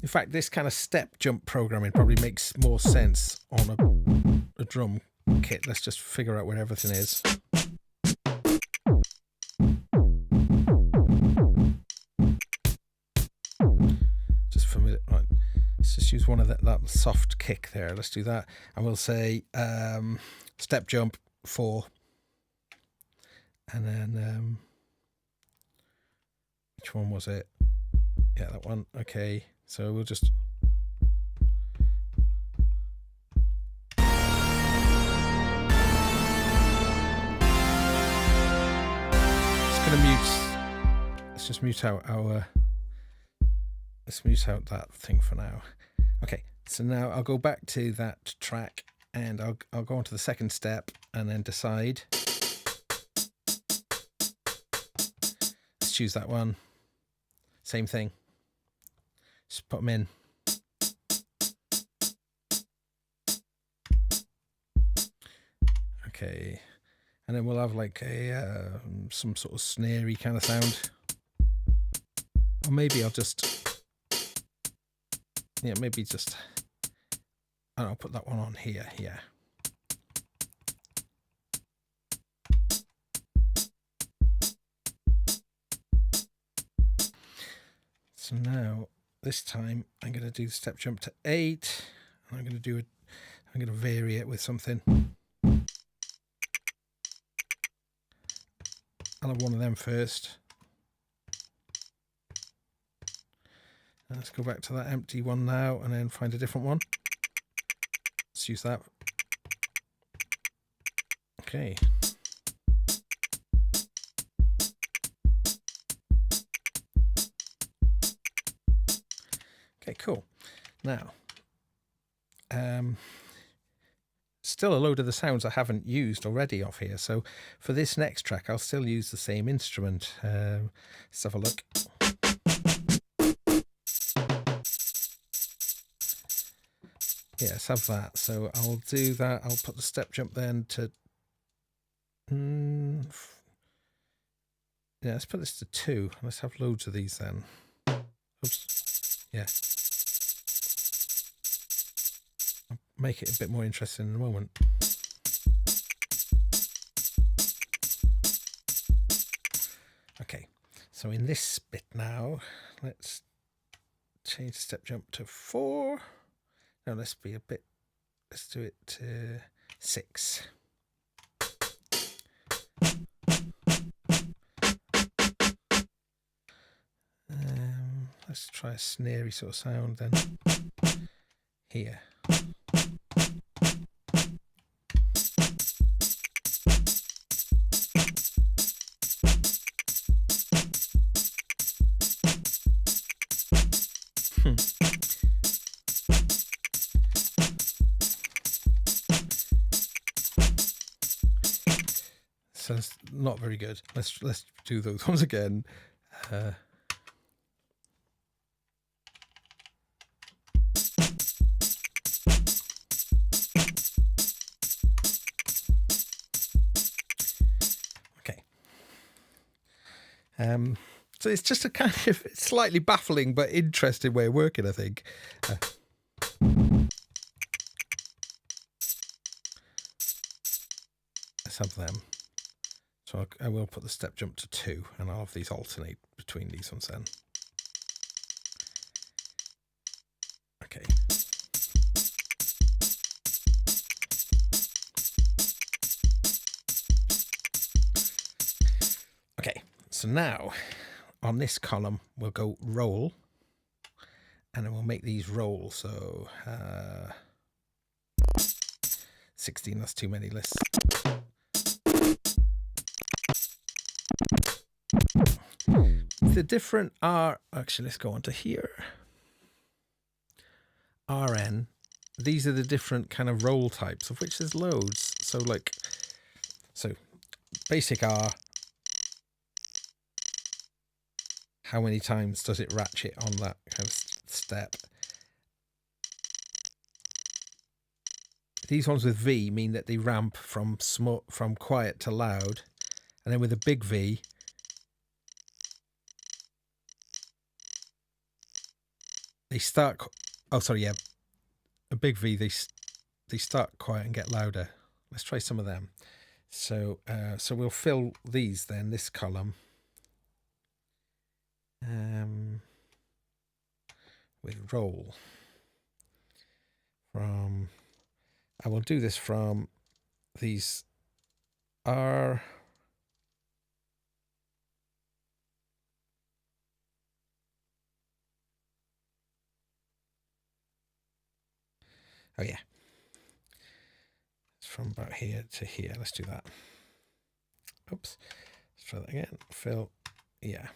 [SPEAKER 1] In fact, this kind of step jump programming probably makes more sense on a drum kit. Let's just figure out where everything is. Just familiar. Right. Let's just use one of that soft kick there. Let's do that. And we'll say step jump 4. And then which one was it? Yeah, that one. Okay. So we'll just let's just mute out let's mute out that thing for now. Okay, so now I'll go back to that track and I'll go on to the second step and then decide. Let's choose that one. Same thing. Just put them in. Okay. And then we'll have like a some sort of snarey kind of sound. Or maybe I'll just And I'll put that one on here, yeah. So now, this time, I'm going to do the step jump to 8. And I'm going to vary it with something. I'll have one of them first. And let's go back to that empty one now and then find a different one. Let's use that. Okay. Okay, cool. Now, still a load of the sounds I haven't used already off here. So for this next track, I'll still use the same instrument. Let's have a look. Yeah, let's have that. So I'll do that. I'll put the step jump then to... yeah, let's put this to 2. Let's have loads of these then. Oops. Yeah. I'll make it a bit more interesting in a moment. Okay, so in this bit now, let's change the step jump to 4. No, let's do it to 6. Let's try a snarey sort of sound then. Here. So it's not very good. Let's do those ones again. Okay. So it's just a kind of slightly baffling but interesting way of working, I think. Let's have them. So I will put the step jump to 2, and I'll have these alternate between these ones then. Okay. Okay, so now on this column we'll go roll, and then we'll make these roll. So 16, that's too many lists. The different actually, let's go on to here. RN, these are the different kind of roll types, of which there's loads. So basic R, how many times does it ratchet on that kind of step? These ones with V mean that they ramp from quiet to loud, and then with a big V, they start. Oh, sorry, yeah, a big V. They start quiet and get louder. Let's try some of them. So we'll fill these then. This column. With roll. I will do this from these R. Oh yeah. It's from about here to here. Let's do that. Oops. Let's try that again. Fill. Yeah.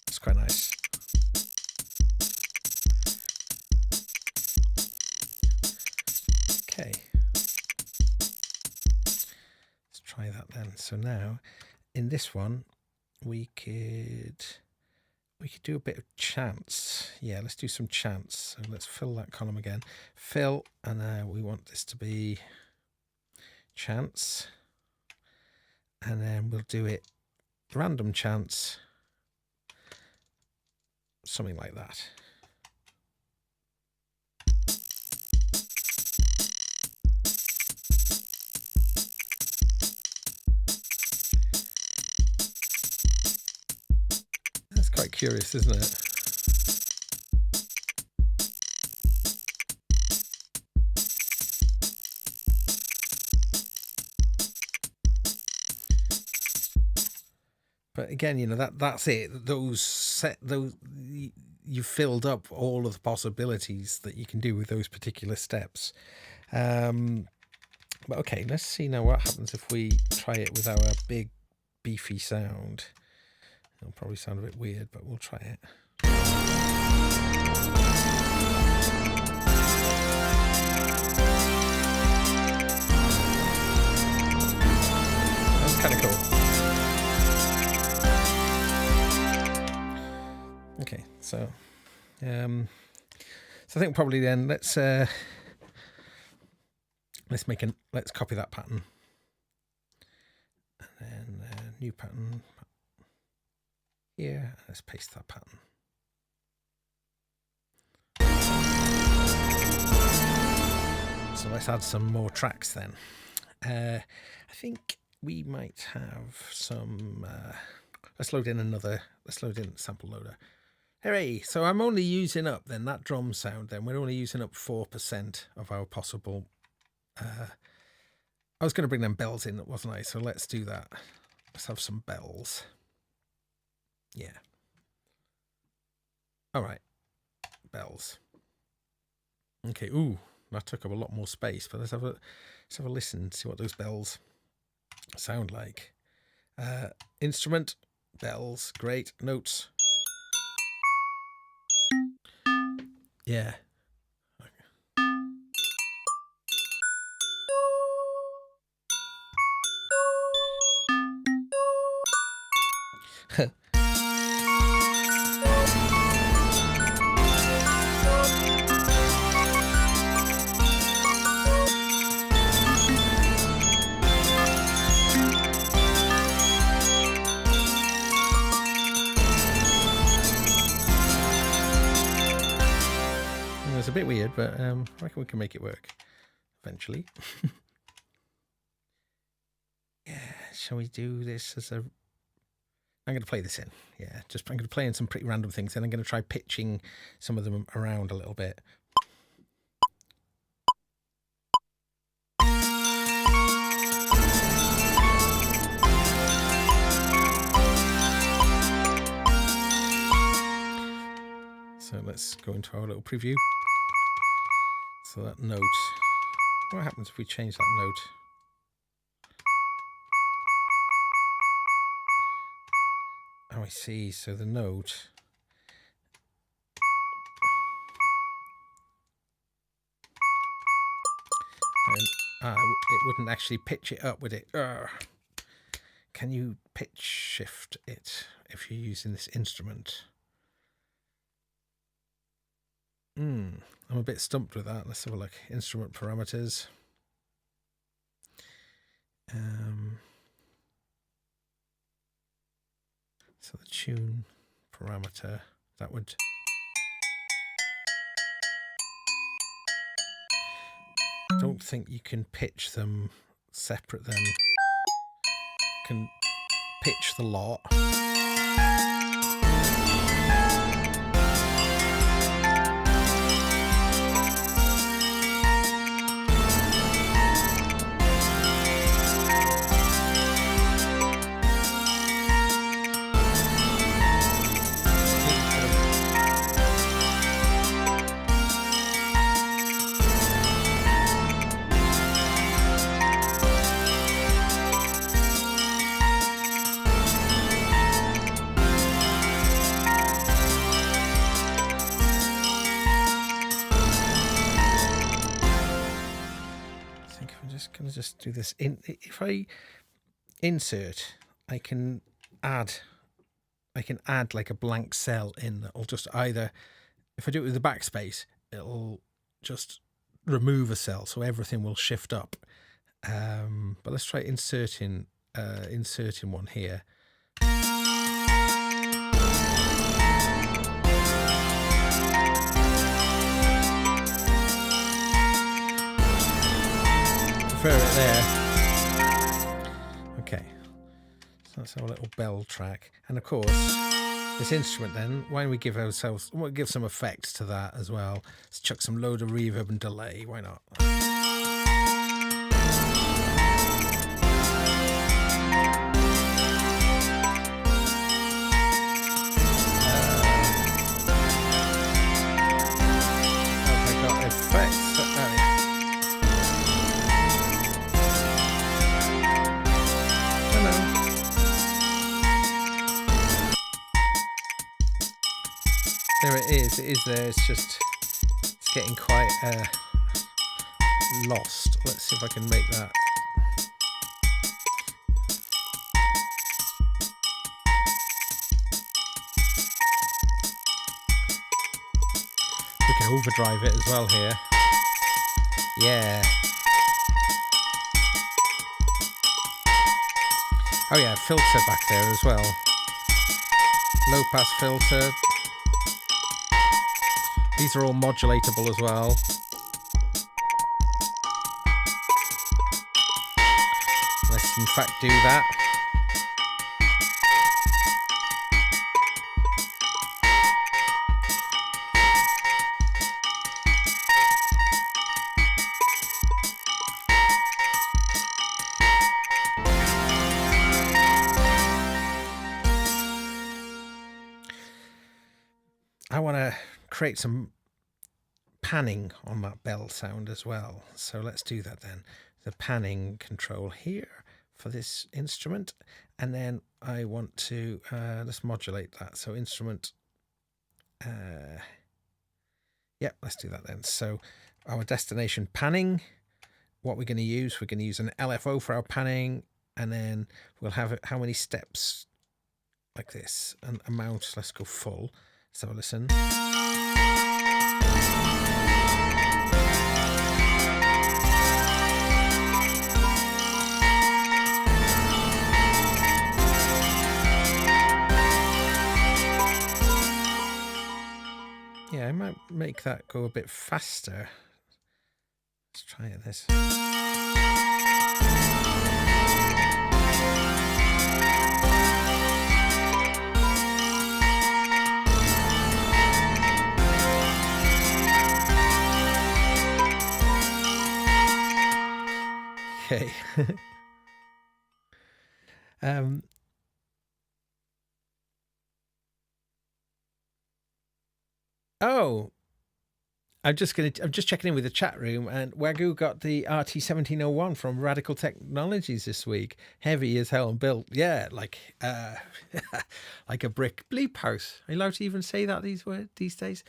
[SPEAKER 1] It's quite nice. Okay. Let's try that then. So now in this one we could do a bit of chants. Yeah, let's do some chants. So let's fill that column again. Fill, and we want this to be chants. And then we'll do it random chance, something like that. That's quite curious, isn't it? But again, you know, that's it. You've filled up all of the possibilities that you can do with those particular steps. But okay, let's see now what happens if we try it with our big beefy sound. It'll probably sound a bit weird, but we'll try it. That's kind of cool. Okay, so I think probably then let's copy that pattern, and then new pattern here. Let's paste that pattern. So let's add some more tracks then. I think we might have some. Let's load in sample loader. Hooray! So I'm only using up then that drum sound. Then we're only using up 4% of our possible. I was going to bring them bells in, wasn't I? So let's do that. Let's have some bells. Yeah. All right. Bells. Okay. Ooh, that took up a lot more space. But let's have a listen. See what those bells sound like. Instrument, bells, great. Notes. Yeah. It's a bit weird, but I reckon we can make it work eventually. Yeah, shall we do this as a... I'm going to play this in. Yeah, I'm going to play in some pretty random things, and I'm going to try pitching some of them around a little bit. So let's go into our little preview. So that note, what happens if we change that note? Oh, I see. So the note. It wouldn't actually pitch it up, would it? Can you pitch shift it if you're using this instrument? I'm a bit stumped with that. Let's have a look. Instrument parameters. So the tune parameter, that would... I don't think you can pitch them separate then. Can pitch the lot. Just do this in. If I insert, I can add like a blank cell in that'll just either, if I do it with the backspace, it'll just remove a cell, so everything will shift up. But let's try inserting one here. Prefer it there. Okay, so that's our little bell track, and of course this instrument then, why don't we give ourselves, we'll give some effects to that as well. Let's chuck some load of reverb and delay, why not? Have I got effects? There it is there, it's just, it's getting quite lost. Let's see if I can make that. We can overdrive it as well here. Yeah. Oh yeah, filter back there as well. Low pass filter. These are all modulatable as well. Let's in fact do that. I want to create some panning on that bell sound as well. So let's do that then. The panning control here for this instrument. And then I want to, let's modulate that. So instrument, yeah, let's do that then. So our destination panning, what we're going to use an LFO for our panning, and then we'll have it, how many steps like this, and amount, let's go full. So listen. Yeah, I might make that go a bit faster. Let's try this. Okay. Oh, I'm just checking in with the chat room, and Wagyu got the RT1701 from Radical Technologies this week. Heavy as hell and built. Yeah, like like a brick bleep house. Are you allowed to even say that these days?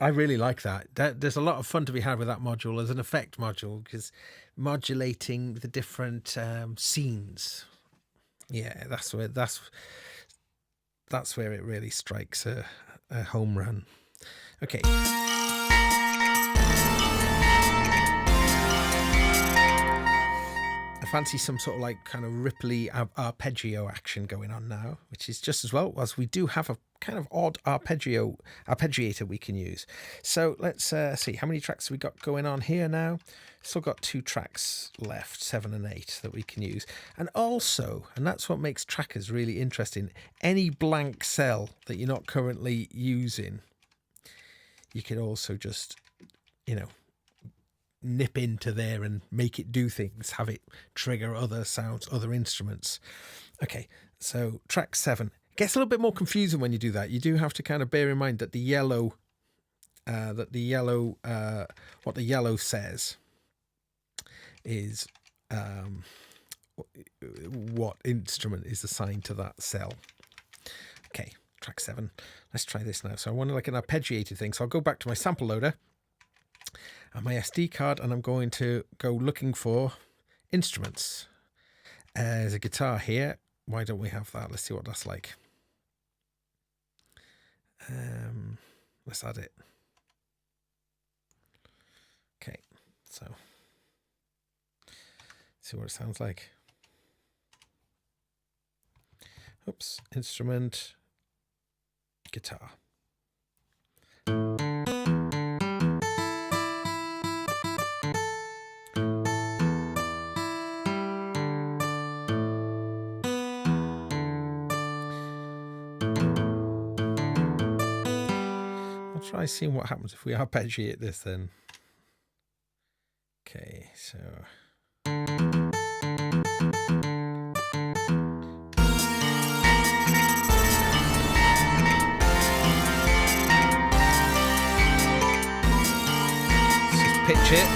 [SPEAKER 1] I really like that. There's a lot of fun to be had with that module as an effect module, because modulating the different scenes. Yeah, that's where it really strikes a home run. Okay. I fancy some sort of like kind of ripply arpeggio action going on now, which is just as well, as we do have a kind of odd arpeggiator we can use. So let's see, how many tracks we got going on here now? Still got 2 tracks left, 7 and 8, that we can use. And also, and that's what makes trackers really interesting, any blank cell that you're not currently using, you can also just, you know, nip into there and make it do things, have it trigger other sounds, other instruments. Okay, so track 7. It gets a little bit more confusing when you do that. You do have to kind of bear in mind that what the yellow says is what instrument is assigned to that cell. Okay, track 7. Let's try this now. So I want like an arpeggiated thing. So I'll go back to my sample loader and my SD card, and I'm going to go looking for instruments. There's a guitar here. Why don't we have that? Let's see what that's like. Let's add it. Okay, so see what it sounds like. Oops, instrument, guitar. I'll try seeing what happens if we arpeggiate this then. Okay, so... pitch it.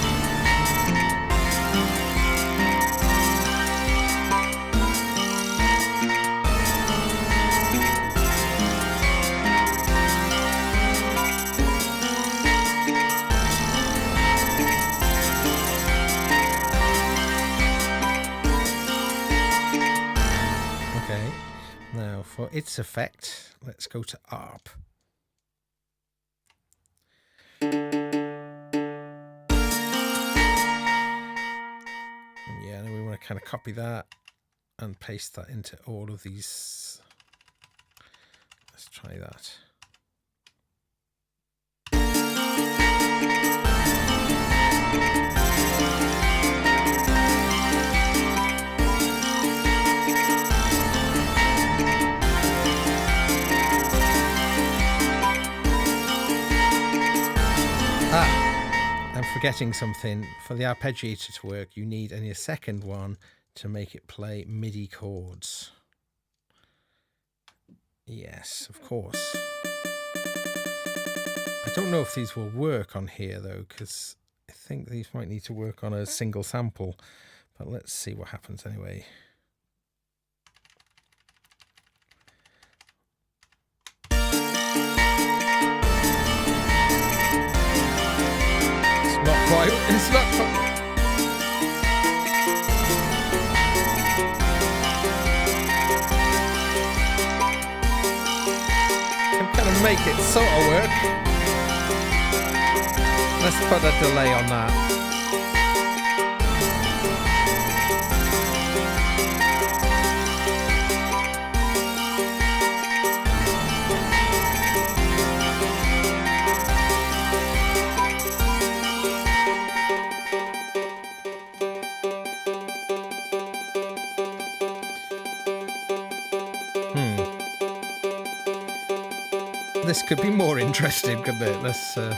[SPEAKER 1] Okay, now for its effect, let's go to ARP. Yeah, and we want to kind of copy that and paste that into all of these. Let's try that. I'm forgetting something. For the arpeggiator to work, you need a second one to make it play MIDI chords. Yes, of course. I don't know if these will work on here though, because I think these might need to work on a single sample, but let's see what happens anyway. It's not quite. Can kind of make it sort of work. Let's put a delay on that. This could be more interesting, couldn't it? Let's what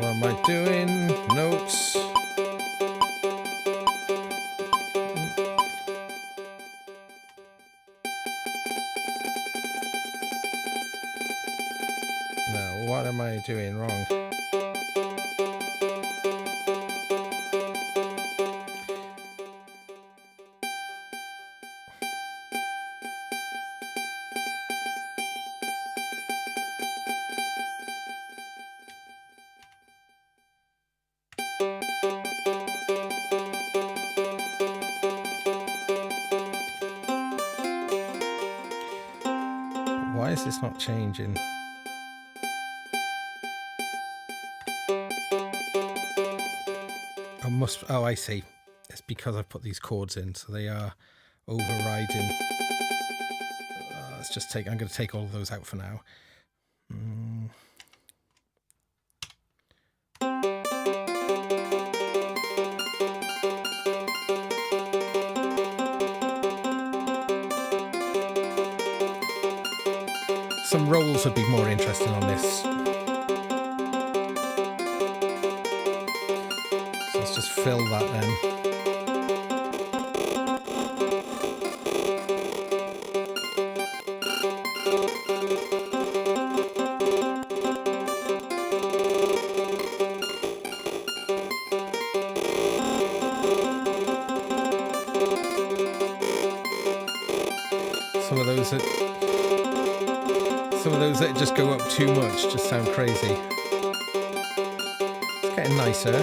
[SPEAKER 1] am I doing? Notes. No, what am I doing wrong? Why is this not changing? Oh, I see. It's because I've put these chords in, so they are overriding. Let's just I'm going to take all of those out for now. Some rolls would be more interesting on this. So let's just fill that then. Some of those that just go up too much just sound crazy. It's getting nicer.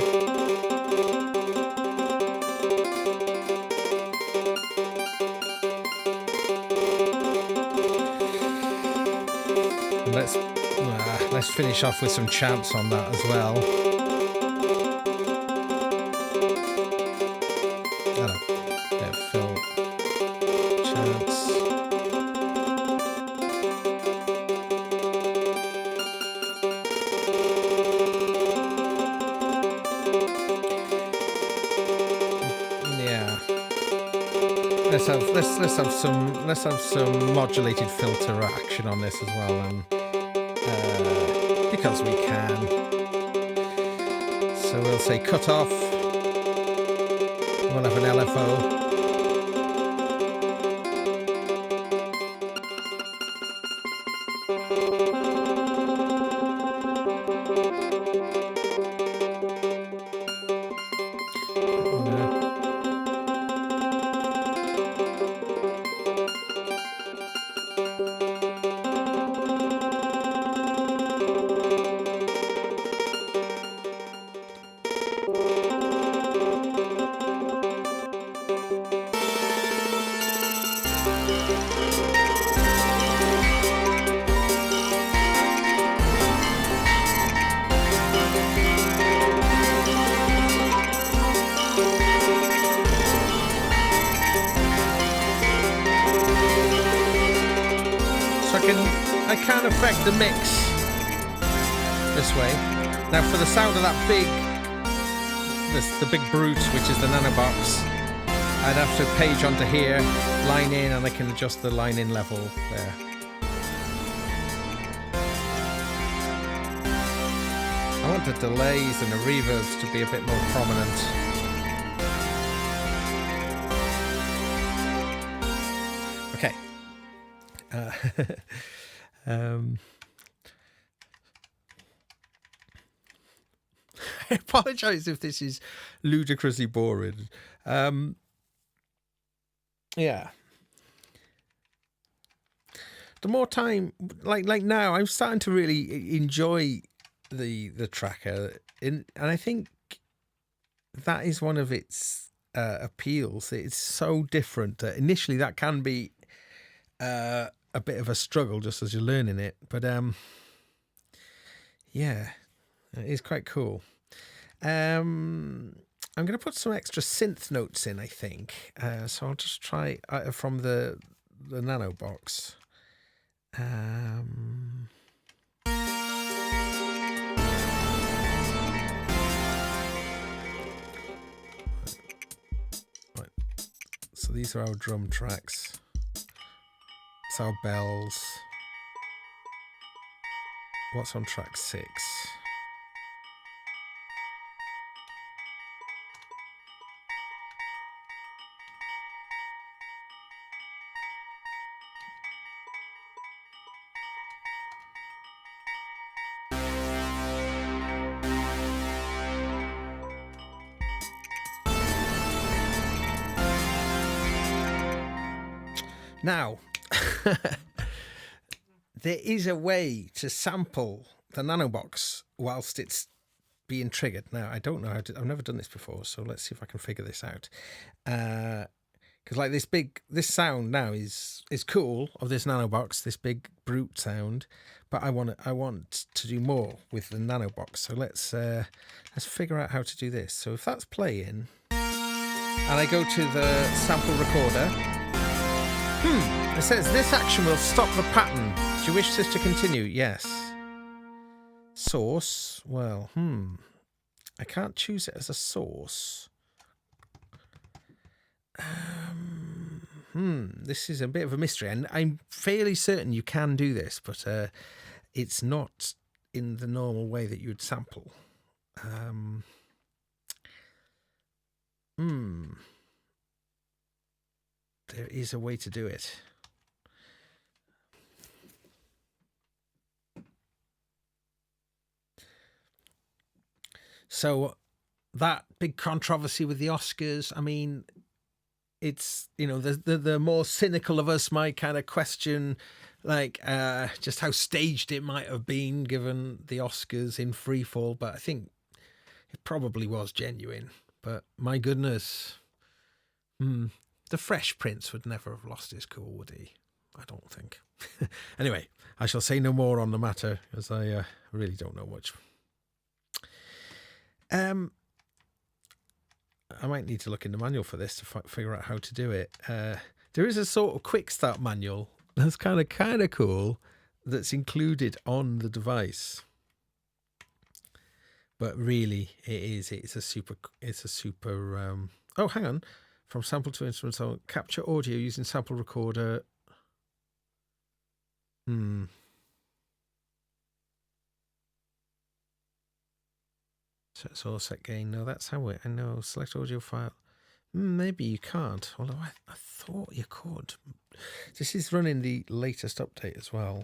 [SPEAKER 1] And let's Let's finish off with some chants on that as well. Fill chants. Yeah. Let's have some modulated filter action on this as well, and because we can. So we'll say cut off. We'll have an LFO. I can affect the mix this way. Now for the sound of that the big brute, which is the nanobox, I'd have to page onto here, line in, and I can adjust the line in level there. I want the delays and the reverbs to be a bit more prominent. Okay. I apologise if this is ludicrously boring. Yeah. The more time, like now, I'm starting to really enjoy the tracker, and I think that is one of its appeals. It's so different. Initially, that can be a bit of a struggle just as you're learning it, but yeah, it is quite cool. I'm going to put some extra synth notes in, I think. So I'll just try from the nano box. Right. So these are our drum tracks. It's our bells. What's on track 6? Now, there is a way to sample the nanobox whilst it's being triggered. Now, I don't know how to, I've never done this before, so let's see if I can figure this out. Because like this sound now is cool of this nanobox, this big brute sound, but I want to do more with the nanobox. So let's figure out how to do this. So if that's playing, and I go to the sample recorder. It says this action will stop the pattern. Do you wish this to continue? Yes. Source. Well, I can't choose it as a source. This is a bit of a mystery, and I'm fairly certain you can do this, but it's not in the normal way that you would sample. There is a way to do it. So that big controversy with the Oscars, I mean, it's, you know, the more cynical of us might kind of question, like, just how staged it might have been given the Oscars in free fall, but I think it probably was genuine. But my goodness, the Fresh Prince would never have lost his cool, would he? I don't think. Anyway, I shall say no more on the matter, as I really don't know much. I might need to look in the manual for this to figure out how to do it. There is a sort of quick start manual that's kind of cool that's included on the device. But really, it's a super. Oh, hang on. From sample to instrument, so capture audio using sample recorder. Set source, set gain. No, that's how I know. Select audio file. Maybe you can't. Although I thought you could. This is running the latest update as well.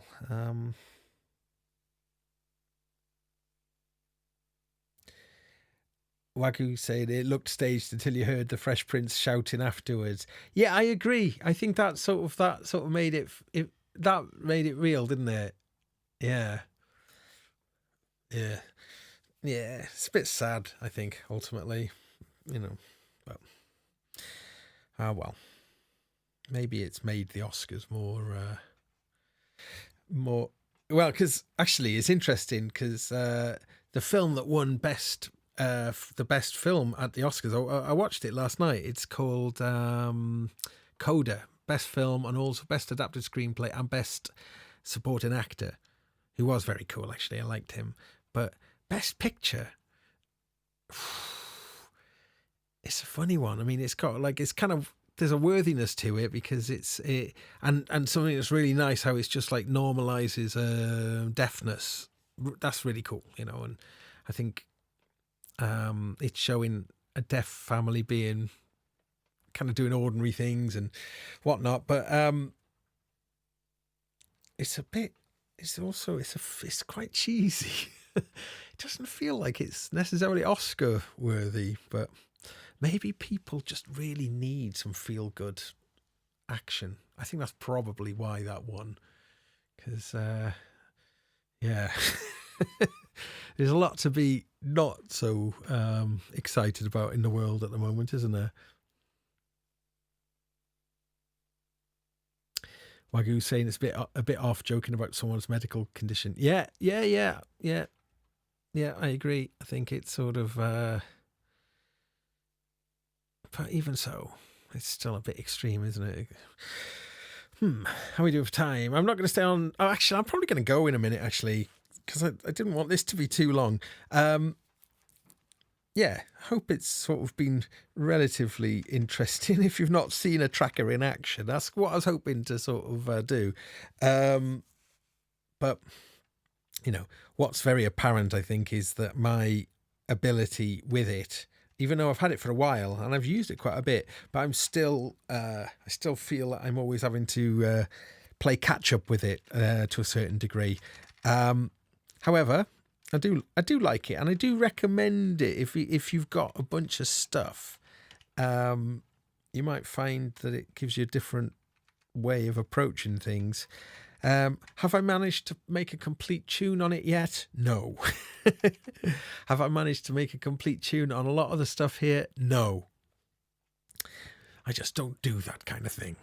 [SPEAKER 1] Wagyu said it looked staged until you heard the Fresh Prince shouting afterwards. Yeah, I agree. I think that sort of made it real, didn't it? Yeah. It's a bit sad, I think, ultimately, but well, maybe it's made the Oscars more well, because actually it's interesting because the film that won the best film at the Oscars, I watched it last night. It's called Coda, best film and also best adapted screenplay and best supporting actor, who was very cool, actually. I liked him. But best picture, it's a funny one. I mean, it's kind of there's a worthiness to it because and something that's really nice how it's just like normalizes deafness. That's really cool, and I think it's showing a deaf family being kind of doing ordinary things and whatnot, but it's quite cheesy. It doesn't feel like it's necessarily Oscar worthy, but maybe people just really need some feel good action. I think that's probably why that won, because there's a lot to be not so excited about in the world at the moment, isn't there? Wagyu saying it's a bit off joking about someone's medical condition. Yeah. I agree. I think it's sort of, but even so, it's still a bit extreme, isn't it? How we do with time? I'm not going to stay on. Oh, actually, I'm probably going to go in a minute, actually, because I didn't want this to be too long. Hope it's sort of been relatively interesting. If you've not seen a tracker in action, that's what I was hoping to sort of do. But, what's very apparent, I think, is that my ability with it, even though I've had it for a while and I've used it quite a bit, but I still feel that I'm always having to play catch up with it to a certain degree. However, I do like it, and I do recommend it if you've got a bunch of stuff. You might find that it gives you a different way of approaching things. Have I managed to make a complete tune on it yet? No. Have I managed to make a complete tune on a lot of the stuff here? No. I just don't do that kind of thing.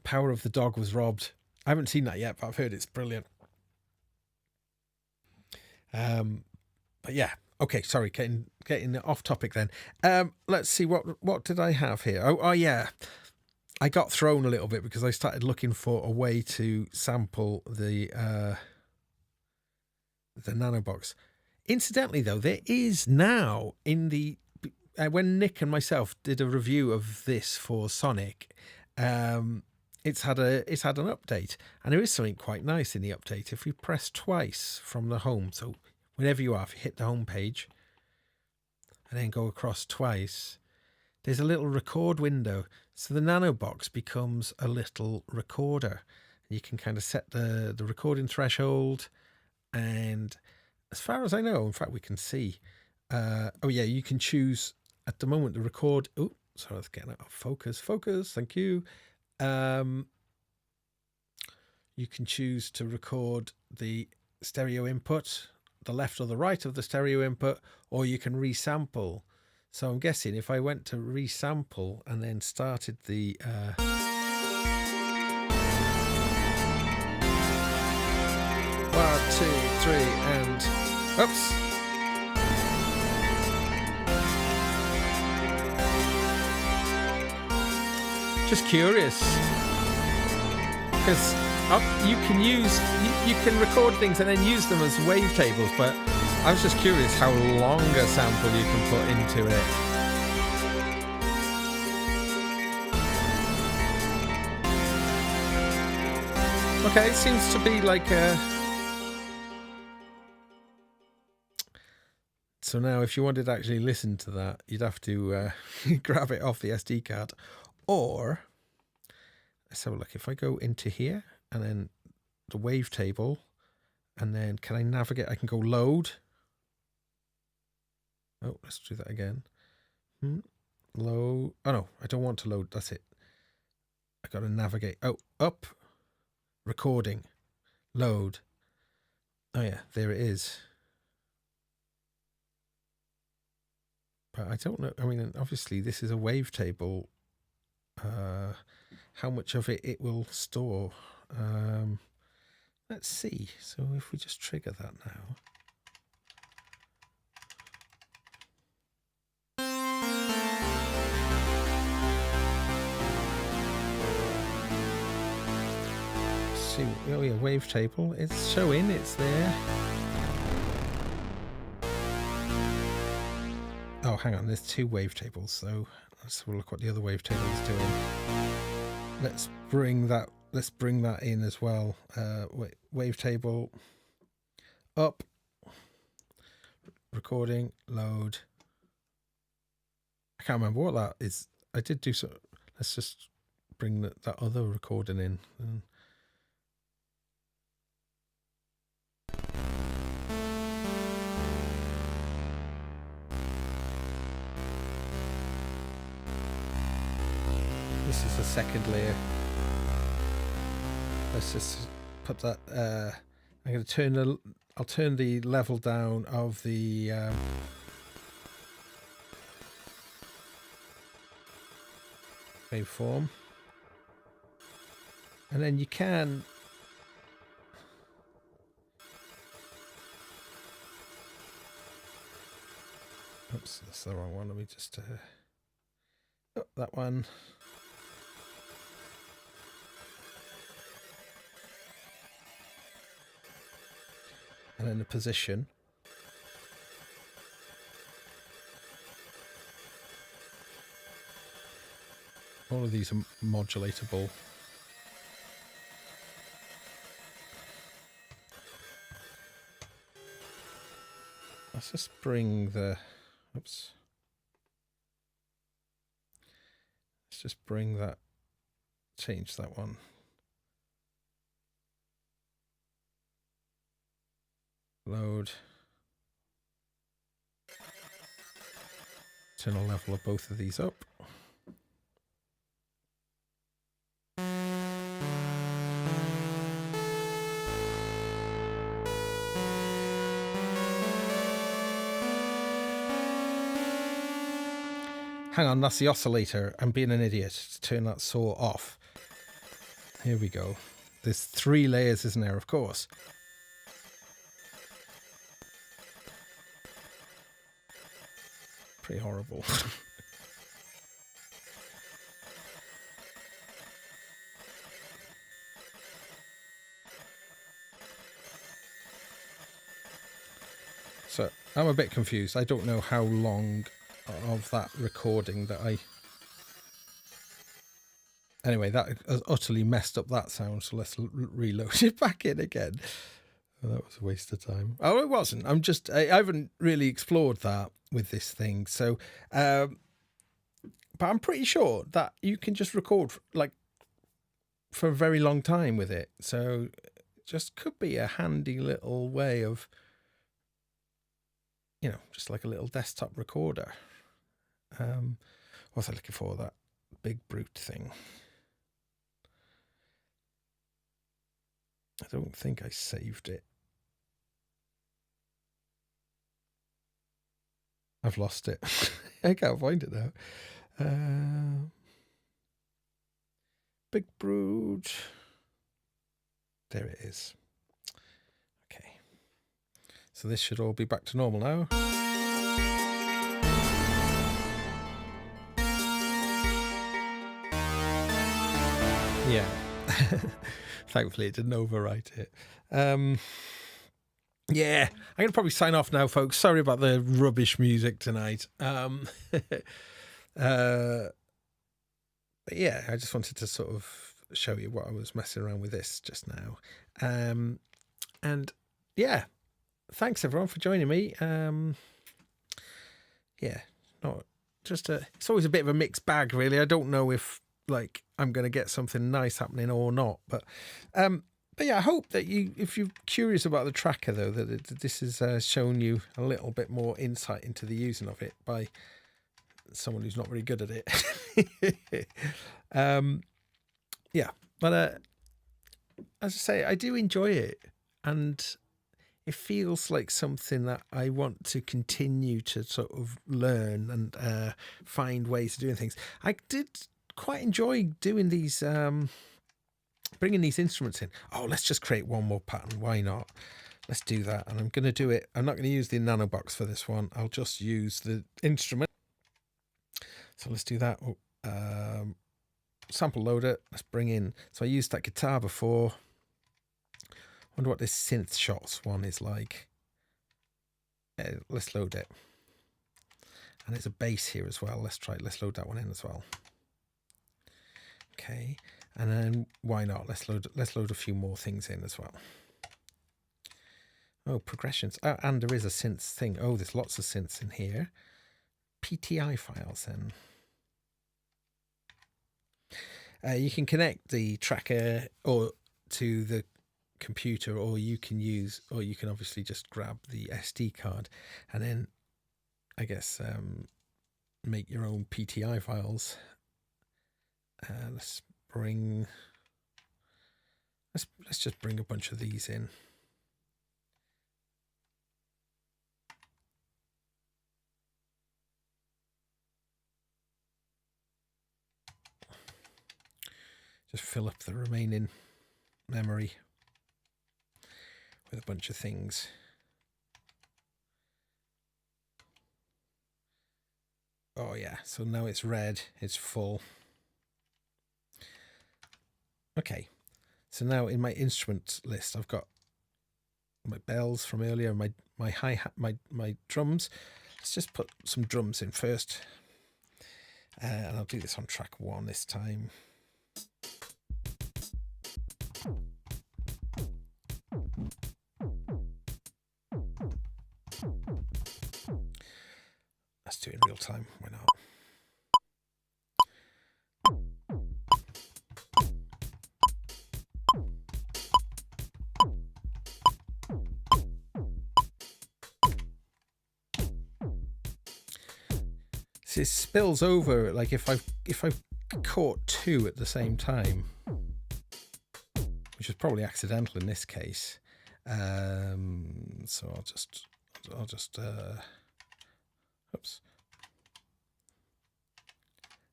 [SPEAKER 1] Power of the Dog was robbed. I haven't seen that yet, but I've heard it's brilliant. But yeah, okay. Sorry, getting off topic then. Let's see what did I have here? Oh yeah, I got thrown a little bit because I started looking for a way to sample the nanobox. Incidentally, though, there is now in the when Nick and myself did a review of this for Sonic. It's had an update, and there is something quite nice in the update. If we press twice from the home, so whenever you are, if you hit the home page and then go across twice, there's a little record window. So the nanobox becomes a little recorder. You can kind of set the recording threshold, and as far as I know, in fact, we can see. You can choose at the moment to record. Oh, sorry, let's get out of focus. Thank you. You can choose to record the stereo input, the left or the right of the stereo input, or you can resample. So I'm guessing if I went to resample and then started the 1, 2, 3 and oops. Just curious, because you can record things and then use them as wavetables, but I was just curious how long a sample you can put into it. Okay, it seems to be like a... So now if you wanted to actually listen to that, you'd have to grab it off the SD card. Or, let's have a look. If I go into here and then the wavetable, and then can I navigate? I can go load. Oh, let's do that again. Load. Oh no, I don't want to load. That's it. I got to navigate. Oh, up. Recording. Load. Oh yeah, there it is. But I don't know. I mean, obviously this is a wavetable. How much of it will store. Let's see. So if we just trigger that now. See, oh yeah, wavetable. It's showing. It's there. Oh, hang on. There's 2 wavetables. So let's have a look what the other wavetable is doing. Let's bring that in as well. Wavetable up, recording, load. I can't remember what that is. I did do so. Let's just bring that other recording in. This is the second layer. Let's just put that. I'm going to I'll turn the level down of the waveform, and then you can. Oops, that's the wrong one. Let me just. Oh, that one. And then the position. All of these are modulatable. Let's just bring the... Oops. Let's just bring that... Change that one. Load. Turn the level of both of these up. Hang on, that's the oscillator. I'm being an idiot to turn that saw off. Here we go. There's 3 layers, isn't there? Of course. Pretty horrible. So I'm a bit confused. I don't know how long of that recording that I... Anyway, that has utterly messed up that sound, so let's reload it back in again. Oh, that was a waste of time. Oh, it wasn't. I haven't really explored that with this thing. So, but I'm pretty sure that you can just record like for a very long time with it. So it just could be a handy little way of, you know, just like a little desktop recorder. What was I looking for? That big brute thing. I don't think I saved it. I've lost it. I can't find it now. Big Brood. There it is. Okay. So this should all be back to normal now. Yeah. Thankfully it didn't overwrite it. Yeah, I'm going to probably sign off now, folks. Sorry about the rubbish music tonight. But yeah, I just wanted to sort of show you what I was messing around with this just now. And yeah, thanks everyone for joining me. Yeah, not just it's always a bit of a mixed bag, really. I don't know if like I'm going to get something nice happening or not, but yeah, I hope that if you're curious about the tracker, though, that this has shown you a little bit more insight into the using of it by someone who's not very good at it. Yeah, but as I say, I do enjoy it, and it feels like something that I want to continue to sort of learn and find ways of doing things. I did quite enjoy doing these. Bringing these instruments in. Oh, let's just create one more pattern. Why not? Let's do that. And I'm going to do it. I'm not going to use the nano box for this one. I'll just use the instrument. So let's do that. Sample loader. Let's bring in. So I used that guitar before. Wonder what this synth shots one is like. Let's load it. And there's a bass here as well. Let's load that one in as well. Okay. And then why not? Let's load a few more things in as well. Oh, progressions. Oh, and there is a synth thing. Oh, there's lots of synths in here. PTI files then. You can connect the tracker or to the computer, or you can obviously just grab the SD card and then I guess make your own PTI files. Let's just bring a bunch of these in. Just fill up the remaining memory with a bunch of things. Oh yeah, so now it's red, it's full. Okay, so now in my instrument list, I've got my bells from earlier, my hi-hat, my drums. Let's just put some drums in first. And I'll do this on track 1 this time. Let's do it in real time, why not? It spills over, like if I've caught 2 at the same time, which is probably accidental in this case. So I'll just oops.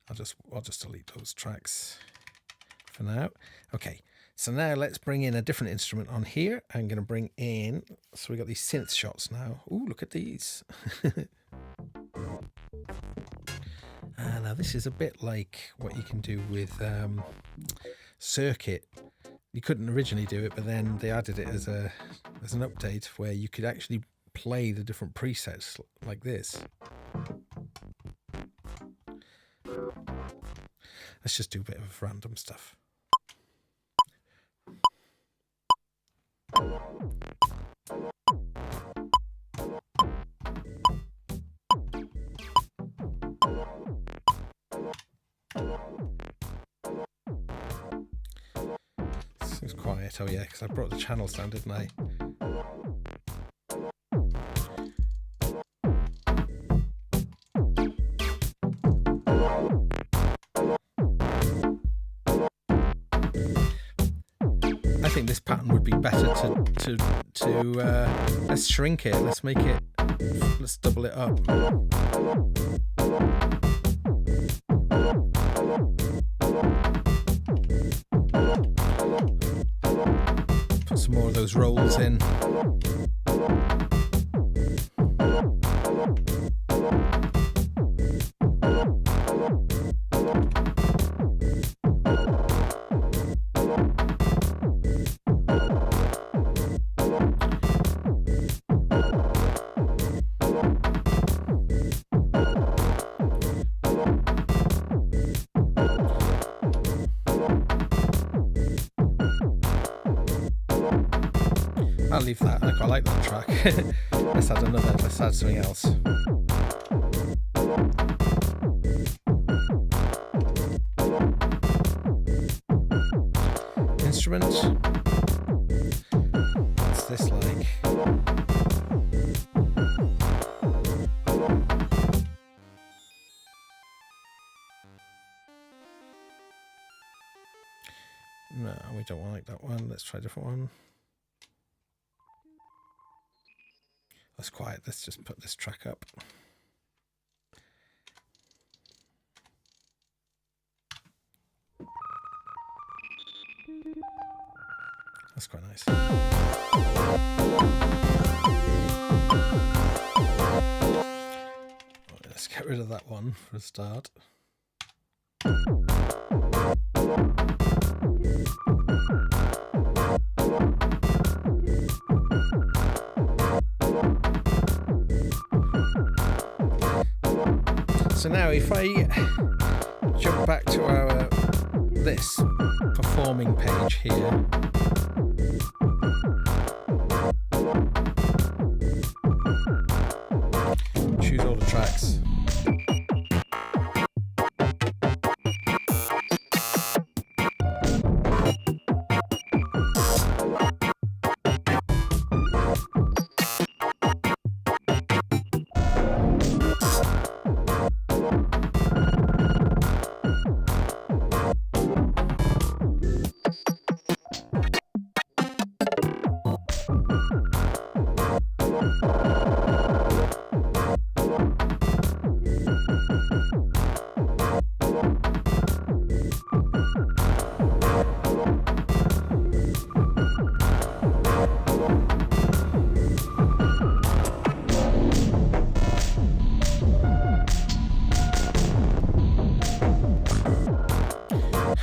[SPEAKER 1] I'll just delete those tracks for now. Okay, so now let's bring in a different instrument on here. I'm going to bring in, so we got these synth shots now. Ooh, look at these. Now this is a bit like what you can do with Circuit. You couldn't originally do it, but then they added it as an update where you could actually play the different presets like this. Let's just do a bit of random stuff. It's quiet. Oh yeah, because I brought the channels down, didn't I? I think this pattern would be better to let's shrink it. Let's double it up. those rolls in. I'll leave that. I quite like that track. Let's add something else. Instrument. What's this like? No, we don't like that one. Let's try a different one. That's quiet. Let's just put this track up. That's quite nice. Right, let's get rid of that one for a start. So now if I jump back to our this performing page here, choose all the tracks.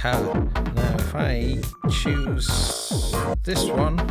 [SPEAKER 1] Now if I choose this one,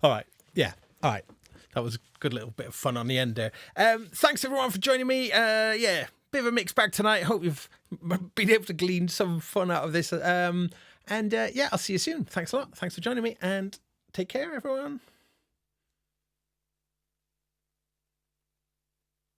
[SPEAKER 1] all right, yeah, all right. That was a good little bit of fun on the end there. Thanks everyone for joining me. Yeah, bit of a mixed bag tonight. Hope you've been able to glean some fun out of this. Yeah, I'll see you soon. Thanks a lot. Thanks for joining me, and take care, everyone.